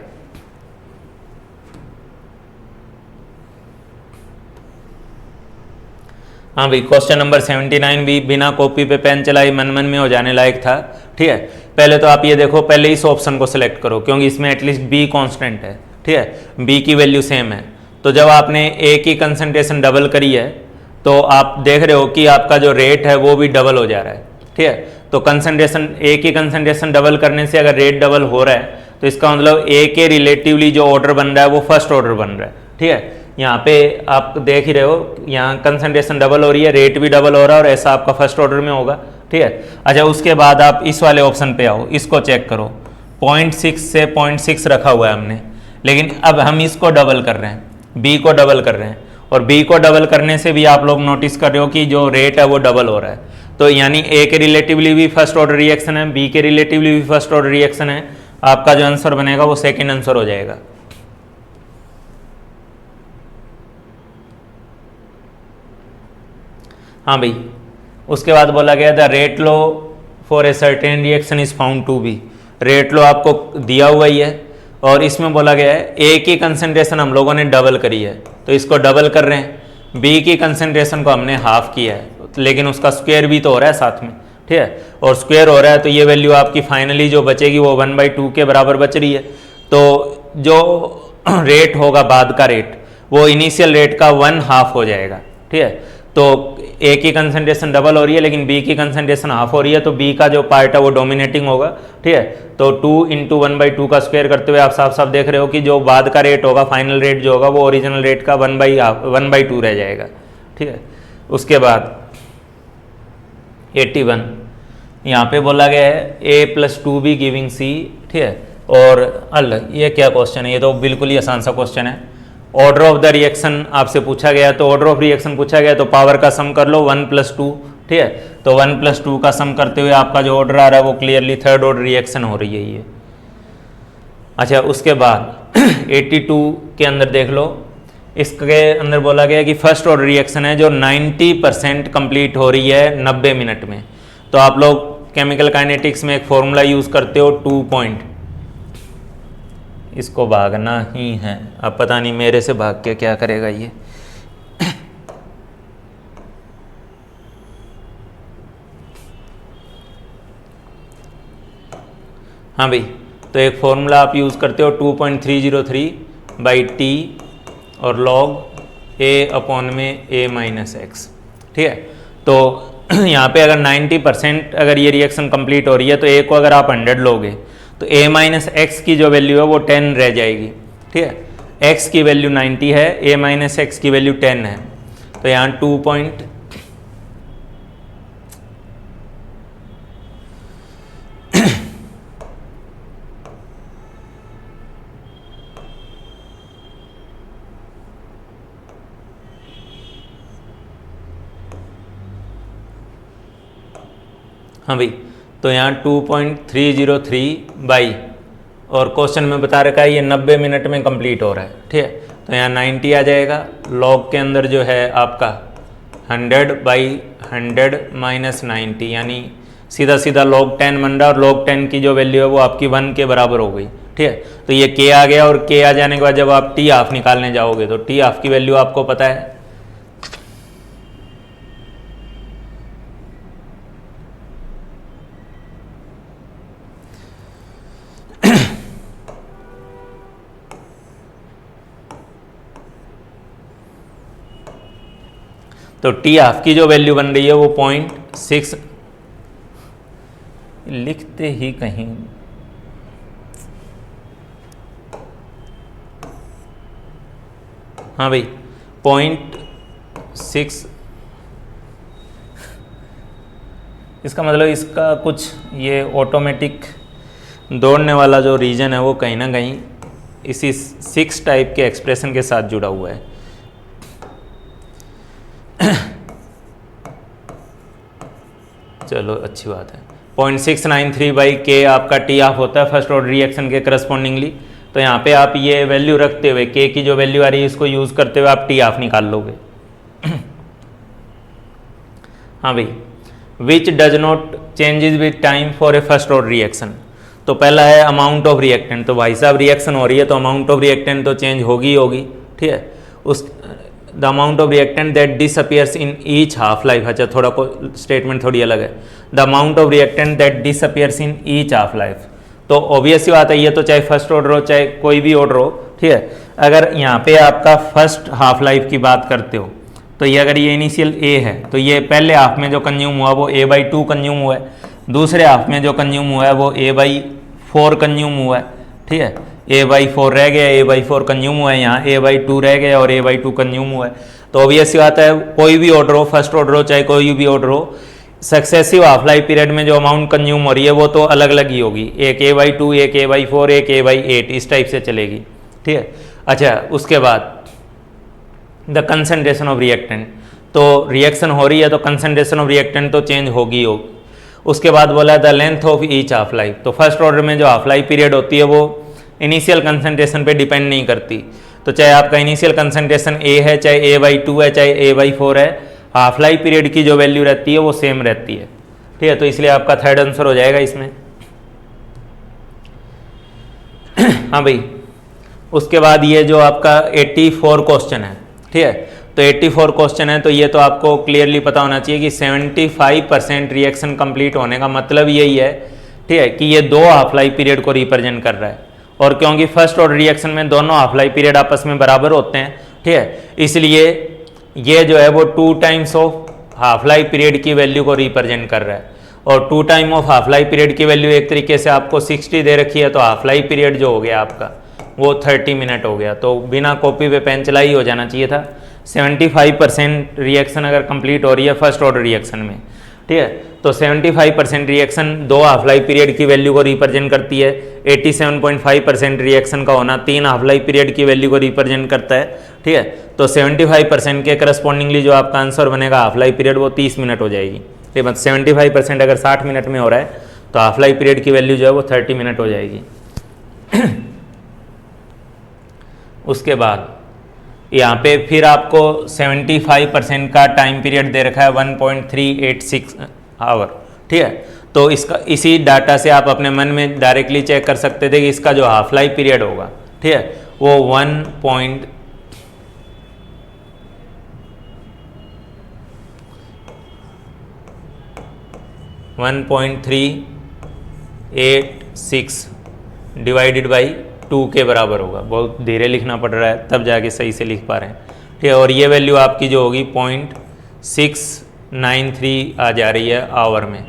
हाँ भाई, क्वेश्चन नंबर 79 भी बिना कॉपी पे पेन चलाए मन मन में हो जाने लायक था, ठीक है। पहले तो आप ये देखो, पहले इस ऑप्शन को सिलेक्ट करो क्योंकि इसमें एटलीस्ट बी कांस्टेंट है, ठीक है, बी की वैल्यू सेम है। तो जब आपने ए की कंसंट्रेशन डबल करी है तो आप देख रहे हो कि आपका जो रेट है वो भी डबल हो जा रहा है, ठीक है। तो कंसंट्रेशन, ए की कंसंट्रेशन डबल करने से अगर रेट डबल हो रहा है तो इसका मतलब ए के रिलेटिवली जो ऑर्डर बन रहा है वो फर्स्ट ऑर्डर बन रहा है, ठीक है। यहाँ पे आप देख ही रहे हो, यहाँ कंसंट्रेशन डबल हो रही है, रेट भी डबल हो रहा है, और ऐसा आपका फर्स्ट ऑर्डर में होगा, ठीक है। अच्छा, उसके बाद आप इस वाले ऑप्शन पे आओ, इसको चेक करो। 0.6 से 0.6 रखा हुआ है हमने, लेकिन अब हम इसको डबल कर रहे हैं, बी को डबल कर रहे हैं, और बी को डबल करने से भी आप लोग नोटिस कर रहे हो कि जो रेट है वो डबल हो रहा है। तो यानी ए के रिलेटिवली भी फर्स्ट ऑर्डर रिएक्शन है, बी के रिलेटिवली भी फर्स्ट ऑर्डर रिएक्शन है। आपका जो आंसर बनेगा वो सेकेंड आंसर हो जाएगा। हाँ भाई, उसके बाद बोला गया the rate law for a certain reaction is found to be. Rate law आपको दिया हुआ ही है, और इसमें बोला गया है ए की कंसंट्रेशन हम लोगों ने डबल करी है, तो इसको डबल कर रहे हैं। बी की कंसंट्रेशन को हमने हाफ किया है, लेकिन उसका स्क्वायर भी तो हो रहा है साथ में, ठीक है, और स्क्वायर हो रहा है, तो ये वैल्यू आपकी फाइनली जो बचेगी वो 1/2 के बराबर बच रही है। तो जो रेट होगा बाद का रेट, वो इनिशियल रेट का 1/2 हो जाएगा, ठीक है। तो ए की कंसंट्रेशन डबल हो रही है लेकिन बी की कंसंट्रेशन हाफ हो रही है, तो बी का जो पार्ट है वो डोमिनेटिंग होगा, ठीक है। तो 2 × 1/2 का स्क्वायर करते हुए आप साफ साफ देख रहे हो कि जो बाद का रेट होगा, फाइनल रेट जो होगा, वो ओरिजिनल रेट का 1/2 रह जाएगा, ठीक है। उसके बाद 81, यहाँ पे बोला गया है a + 2b गिविंग c, ठीक है। और ये क्या क्वेश्चन है, ये तो बिल्कुल ही आसान सा क्वेश्चन है। ऑर्डर ऑफ द रिएक्शन आपसे पूछा गया, तो ऑर्डर ऑफ रिएक्शन पूछा गया तो पावर का सम कर लो 1 + 2, ठीक है। तो 1 + 2 का सम करते हुए आपका जो ऑर्डर आ रहा है वो क्लियरली थर्ड ऑर्डर रिएक्शन हो रही है ये। अच्छा, उसके बाद 82 के अंदर देख लो, इसके अंदर बोला गया कि फर्स्ट ऑर्डर रिएक्शन है जो 90% कंप्लीट हो रही है 90 मिनट में। तो आप लोग केमिकल काइनेटिक्स में एक फॉर्मूला यूज़ करते हो 2 पॉइंट, इसको भागना ही है। अब पता नहीं मेरे से भाग के क्या करेगा ये। हाँ भाई, तो एक फॉर्मूला आप यूज़ करते हो 2.303/T और log a/a-x, ठीक है। तो यहाँ पे अगर 90% अगर ये रिएक्शन कंप्लीट हो रही है तो a को अगर आप 100 लोगे तो a-x की जो वैल्यू है वो 10 रह जाएगी, ठीक है। x की वैल्यू 90 है, a-x की वैल्यू 10 है, तो यहाँ 2 पॉइंट हाँ भाई, तो यहाँ 2.303 बाई, और क्वेश्चन में बता रखा है ये 90 मिनट में कंप्लीट हो रहा है, ठीक है। तो यहाँ 90 आ जाएगा, लॉग के अंदर जो है आपका 100/100 - 90, यानी सीधा सीधा log 10 बन रहा है, और log 10 की जो वैल्यू है वो आपकी 1 के बराबर हो गई, ठीक है। तो ये k आ गया, और k आ जाने के बाद जब आप t हाफ निकालने जाओगे तो t हाफ की वैल्यू आपको पता है, तो टी हाफ की जो वैल्यू बन रही है वो 0.6, लिखते ही कहीं हाँ भाई 0.6, इसका मतलब इसका कुछ ये ऑटोमेटिक दौड़ने वाला जो रीजन है वो कहीं ना कहीं इसी 6 टाइप के एक्सप्रेशन के साथ जुड़ा हुआ है। चलो अच्छी बात है। 0.693/K आपका टी हाफ होता है फर्स्ट ऑर्डर रिएक्शन के करस्पॉन्डिंगली। तो यहाँ पे आप ये वैल्यू रखते हुए K की जो वैल्यू आ रही है इसको यूज़ करते हुए आप टी हाफ निकाल लोगे। हाँ भाई, which does not changes with time for a first order reaction. तो पहला है अमाउंट ऑफ रिएक्टेंट, तो भाई साहब रिएक्शन हो रही है तो अमाउंट ऑफ रिएक्टेंट तो चेंज होगी ही होगी, ठीक है। उस the amount of reactant that disappears in each half life, अच्छा थोड़ा को स्टेटमेंट थोड़ी अलग है, the amount of reactant that disappears in each half life. तो ऑब्वियस ही बात है, ये तो चाहे फर्स्ट ऑर्डर हो चाहे कोई भी ऑर्डर हो, ठीक है। अगर यहाँ पे आपका फर्स्ट हाफ लाइफ की बात करते हो तो ये अगर ये इनिशियल ए है तो ये पहले हाफ में जो कंज्यूम हुआ वो a/2 कंज्यूम हुआ है, दूसरे हाफ में जो कंज्यूम हुआ है वो a/4 कंज्यूम हुआ है, ठीक है। a/4 रह गया, a/4 कंज्यूम हुआ है, यहाँ a/2 रह गया और a/2 कंज्यूम हुआ है। तो ऑब्वियस सी बात है, कोई भी ऑर्डर हो, फर्स्ट ऑर्डर हो चाहे कोई भी ऑर्डर हो, सक्सेसिव हाफ लाइफ पीरियड में जो अमाउंट कंज्यूम हो रही है वो तो अलग अलग ही होगी, एक a/2, एक a/4, एक a/8, इस टाइप से चलेगी, ठीक है। अच्छा, उसके बाद द कंसंट्रेशन ऑफ रिएक्टेंट, तो रिएक्शन हो रही है तो कंसंट्रेशन ऑफ रिएक्टेंट तो चेंज होगी होगी। उसके बाद बोला the length of each half life, तो फर्स्ट ऑर्डर में जो हाफ लाइफ पीरियड होती है वो इनिशियल कंसंट्रेशन पे डिपेंड नहीं करती, तो चाहे आपका इनिशियल कंसंट्रेशन ए है, चाहे a/2 है, चाहे a/4 है, हाफ लाइफ पीरियड की जो वैल्यू रहती है वो सेम रहती है, ठीक है। तो इसलिए आपका थर्ड आंसर हो जाएगा इसमें। हाँ भाई, उसके बाद ये जो आपका 84 क्वेश्चन है, ठीक है। तो 84 क्वेश्चन है तो ये तो आपको क्लियरली पता होना चाहिए कि 75% रिएक्शन कंप्लीट होने का मतलब यही है, ठीक है, कि ये दो हाफ लाइफ पीरियड को रिप्रेजेंट कर रहा है। और क्योंकि फर्स्ट ऑर्डर रिएक्शन में दोनों हाफ लाइफ पीरियड आपस में बराबर होते हैं, ठीक है, इसलिए ये जो है वो 2 times of half life period की वैल्यू को रिप्रेजेंट कर रहा है। और 2 time of half life period की वैल्यू एक तरीके से आपको 60 दे रखी है, तो हाफ लाइफ पीरियड जो हो गया आपका वो 30 मिनट हो गया। तो बिना कॉपी पे पेन चला ही हो जाना चाहिए था। 75% रिएक्शन अगर कंप्लीट हो रही है फर्स्ट ऑर्डर रिएक्शन में, ठीक है, तो 75% रिएक्शन दो हाफ लाइफ पीरियड की वैल्यू को रिप्रेजेंट करती है। 87.5% रिएक्शन का होना 3 हाफ लाइफ पीरियड की वैल्यू को रिप्रेजेंट करता है, ठीक है। तो 75% के करस्पॉन्डिंगली जो आपका आंसर बनेगा हाफ लाइफ पीरियड वो 30 मिनट हो जाएगी, ठीक है। मतलब 75% अगर 60 मिनट में हो रहा है तो हाफ लाइफ पीरियड की वैल्यू जो है वो 30 मिनट हो जाएगी। उसके बाद यहाँ पे फिर आपको 75% का टाइम पीरियड दे रखा है 1.386 आवर, ठीक है। तो इसका इसी डाटा से आप अपने मन में डायरेक्टली चेक कर सकते थे कि इसका जो हाफ लाइफ पीरियड होगा, ठीक है, वो 1.386 डिवाइडेड बाई 2 के बराबर होगा। बहुत धीरे लिखना पड़ रहा है तब जाके सही से लिख पा रहे हैं, ठीक है। और ये वैल्यू आपकी जो होगी 0.693 आ जा रही है आवर में,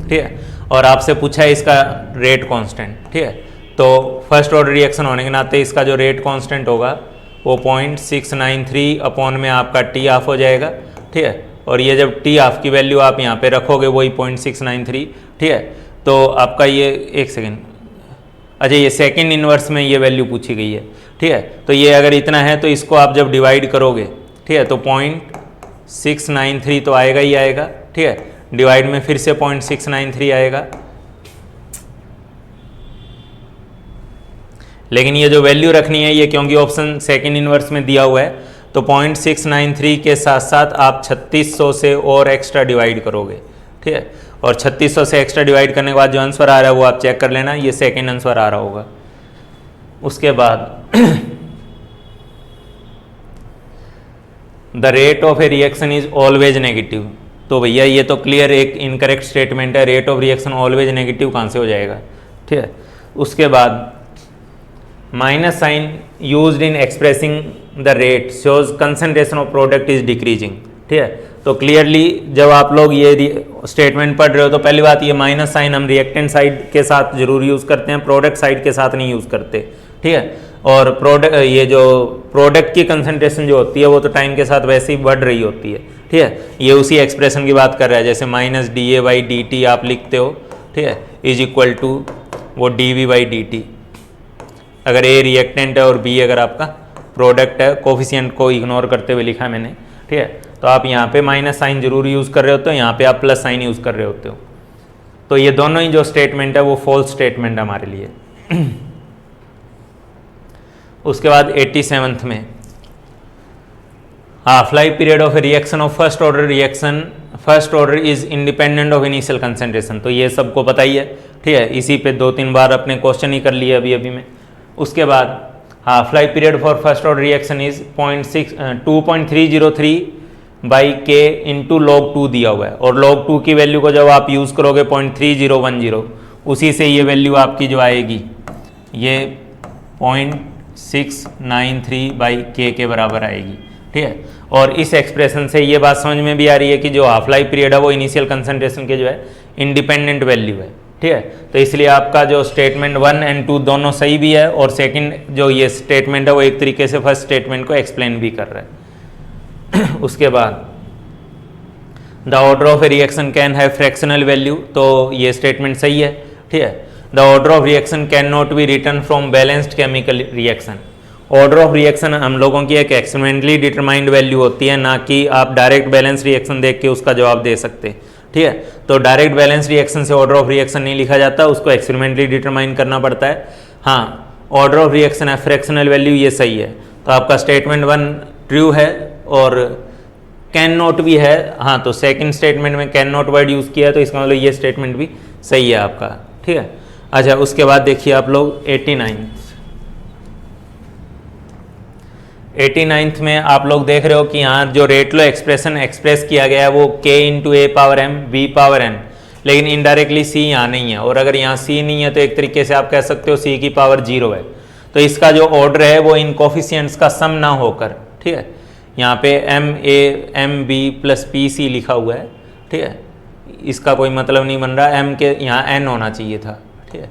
ठीक है। और आपसे पूछा है इसका रेट कांस्टेंट, ठीक है। तो फर्स्ट ऑर्डर रिएक्शन होने के नाते इसका जो रेट कांस्टेंट होगा वो 0.693 अपॉन में आपका टी ऑफ हो जाएगा, ठीक है। और ये जब टी ऑफ की वैल्यू आप यहाँ पे रखोगे वही 0.693, ठीक है। तो आपका ये एक सेकेंड, अच्छा ये सेकंड इनवर्स में ये वैल्यू पूछी गई है, ठीक है। तो ये अगर इतना है तो इसको आप जब डिवाइड करोगे, ठीक है, तो 0.693 तो आएगा ही आएगा, ठीक है। डिवाइड में फिर से 0.693 आएगा, लेकिन ये जो वैल्यू रखनी है ये क्योंकि ऑप्शन सेकंड इनवर्स में दिया हुआ है तो 0.693 के साथ साथ आप 3600 से और एक्स्ट्रा डिवाइड करोगे, ठीक है। और 3600 से एक्स्ट्रा डिवाइड करने के बाद जो आंसर आ रहा है वो आप चेक कर लेना, ये सेकंड आंसर आ रहा होगा। उसके बाद the rate of a reaction is always negative, तो भैया ये तो क्लियर एक इनकरेक्ट स्टेटमेंट है, rate of reaction always negative कहाँ से हो जाएगा, ठीक है। उसके बाद minus sign used in expressing the rate shows concentration of product is decreasing, ठीक है। तो क्लियरली जब आप लोग ये स्टेटमेंट पढ़ रहे हो तो पहली बात ये माइनस साइन हम रिएक्टेंट साइड के साथ जरूर यूज़ करते हैं, प्रोडक्ट साइड के साथ नहीं यूज़ करते, ठीक है। और प्रोडक्ट ये जो प्रोडक्ट की कंसंट्रेशन जो होती है वो तो टाइम के साथ वैसे ही बढ़ रही होती है, ठीक है। ये उसी एक्सप्रेशन की बात कर रहा है, जैसे -dA/dt आप लिखते हो, ठीक है, इज इक्वल टू वो dV/dt। अगर ए रिएक्टेंट है और बी अगर आपका प्रोडक्ट है, कोफिशिएंट को इग्नोर करते हुए लिखा मैंने, ठीक है। तो आप यहाँ पे माइनस साइन जरूर यूज़ कर रहे होते हो, यहाँ पे आप प्लस साइन यूज़ कर रहे होते हो। तो ये दोनों ही जो स्टेटमेंट है वो फॉल्स स्टेटमेंट है हमारे लिए। उसके बाद 87th में half life period of a reaction of first order is independent of initial concentration. तो ये सबको पता ही है, ठीक है, इसी पे 2-3 बार अपने क्वेश्चन ही कर लिए अभी अभी में। उसके बाद half life period for first order reaction is 2.303 by के इंटू log 2 दिया हुआ है, और log 2 की वैल्यू को जब आप यूज़ करोगे 0.3010, उसी से ये वैल्यू आपकी जो आएगी ये 0.693 बाई के बराबर आएगी, ठीक है। और इस एक्सप्रेशन से ये बात समझ में भी आ रही है कि जो हाफ लाइफ पीरियड है वो इनिशियल कंसंट्रेशन के जो है इंडिपेंडेंट वैल्यू है, ठीक है। तो इसलिए आपका जो स्टेटमेंट 1 और 2 दोनों सही भी है, और सेकंड जो ये स्टेटमेंट है वो एक तरीके से फर्स्ट स्टेटमेंट को एक्सप्लेन भी कर रहा है। उसके बाद the order of a reaction can have fractional value, तो ये स्टेटमेंट सही है, ठीक है। The order of reaction can not be written from balanced chemical reaction. Order of reaction हम लोगों की एक एक्सपेरिमेंटली डिटरमाइंड वैल्यू होती है, ना कि आप डायरेक्ट बैलेंस रिएक्शन देख के उसका जवाब दे सकते, ठीक है। तो डायरेक्ट बैलेंस रिएक्शन से ऑर्डर ऑफ रिएक्शन नहीं लिखा जाता, उसको एक्सपेरिमेंटली डिटरमाइन करना पड़ता है। हाँ, ऑर्डर ऑफ रिएक्शन है फ्रैक्शनल वैल्यू, ये सही है। तो आपका स्टेटमेंट 1 ट्रू है, और कैन नॉट भी है। हाँ, तो सेकंड स्टेटमेंट में कैन नॉट वर्ड यूज़ किया है, तो इसका मतलब ये स्टेटमेंट भी सही है आपका, ठीक है। अच्छा, उसके बाद देखिए आप लोग 89th में आप लोग देख रहे हो कि यहाँ जो रेट लो एक्सप्रेशन एक्सप्रेस किया गया है वो k into a power m v power n, लेकिन इनडायरेक्टली c यहाँ नहीं है, और अगर यहाँ c नहीं है तो एक तरीके से आप कह सकते हो c की पावर 0 है। तो इसका जो ऑर्डर है वो इन कोफिशिएंट्स का सम ना होकर, ठीक है, यहाँ पे m b plus P C लिखा हुआ है, ठीक है, इसका कोई मतलब नहीं बन रहा। m के यहाँ n होना चाहिए था, ठीक है,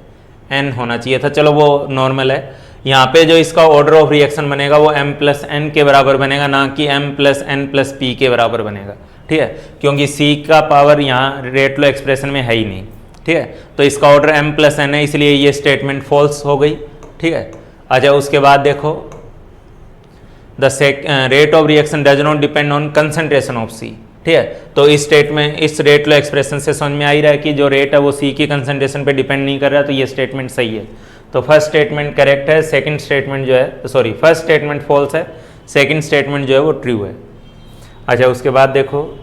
n होना चाहिए था, चलो वो नॉर्मल है। यहाँ पे जो इसका ऑर्डर ऑफ रिएक्शन बनेगा वो m प्लस n के बराबर बनेगा, ना कि m plus n plus p के बराबर बनेगा, ठीक है, क्योंकि c का पावर यहाँ रेट लो एक्सप्रेशन में है ही नहीं, ठीक है। तो इसका ऑर्डर m प्लस n है, इसलिए ये स्टेटमेंट फॉल्स हो गई, ठीक है। अच्छा, उसके बाद देखो the rate of reaction does not depend on concentration of C, ठीक है। तो इस स्टेटमेंट इस रेट लो एक्सप्रेशन से समझ में आ ही रहा है कि जो रेट है वो सी की कंसंट्रेशन पे डिपेंड नहीं कर रहा, तो ये स्टेटमेंट सही है। तो फर्स्ट स्टेटमेंट करेक्ट है, सेकंड स्टेटमेंट जो है सॉरी फर्स्ट स्टेटमेंट फॉल्स है, सेकंड स्टेटमेंट जो है वो ट्रू है। अच्छा, उसके बाद देखो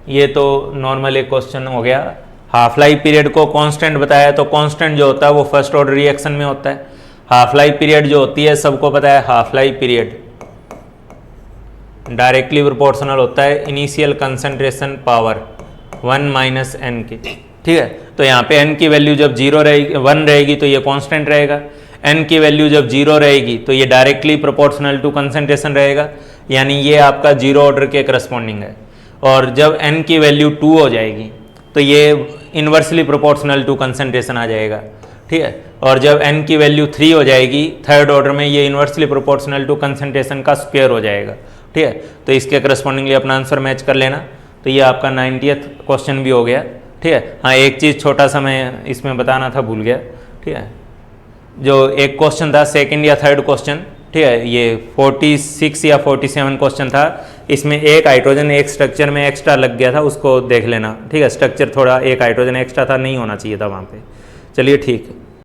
ये तो नॉर्मल एक क्वेश्चन हो गया। हाफ लाइफ पीरियड को कांस्टेंट बताया, तो कांस्टेंट जो होता है वो फर्स्ट ऑर्डर रिएक्शन में होता है। हाफ लाइफ पीरियड जो होती है सबको पता है, half life period directly proportional होता है initial concentration power 1 minus n के, ठीक है। तो यहाँ पे n की वैल्यू जब 1 रहेगी तो ये कांस्टेंट रहेगा, n की वैल्यू जब 0 रहेगी तो ये डायरेक्टली प्रोपोर्शनल टू कंसंट्रेशन रहेगा, यानी ये आपका 0 ऑर्डर के करस्पॉन्डिंग है। और जब n की वैल्यू 2 हो जाएगी तो ये इन्वर्सली प्रोपोर्शनल टू कंसंट्रेशन आ जाएगा, ठीक है। और जब n की वैल्यू 3 हो जाएगी थर्ड ऑर्डर में, ये इन्वर्सली प्रोपोर्शनल टू कंसंट्रेशन का स्क्वायर हो जाएगा, ठीक है। तो इसके करस्पॉन्डिंगली अपना आंसर मैच कर लेना। तो ये आपका 90th क्वेश्चन भी हो गया, ठीक है। हाँ, एक चीज़ छोटा सा मैं इसमें बताना था, भूल गया, ठीक है। जो एक क्वेश्चन था सेकंड या थर्ड क्वेश्चन, ठीक है, ये 46 या 47 क्वेश्चन था, इसमें एक हाइड्रोजन एक स्ट्रक्चर में एक्स्ट्रा लग गया था, उसको देख लेना, ठीक है। स्ट्रक्चर थोड़ा एक हाइड्रोजन एक्स्ट्रा था, नहीं होना चाहिए था वहाँ पे। चलिए ठीक है।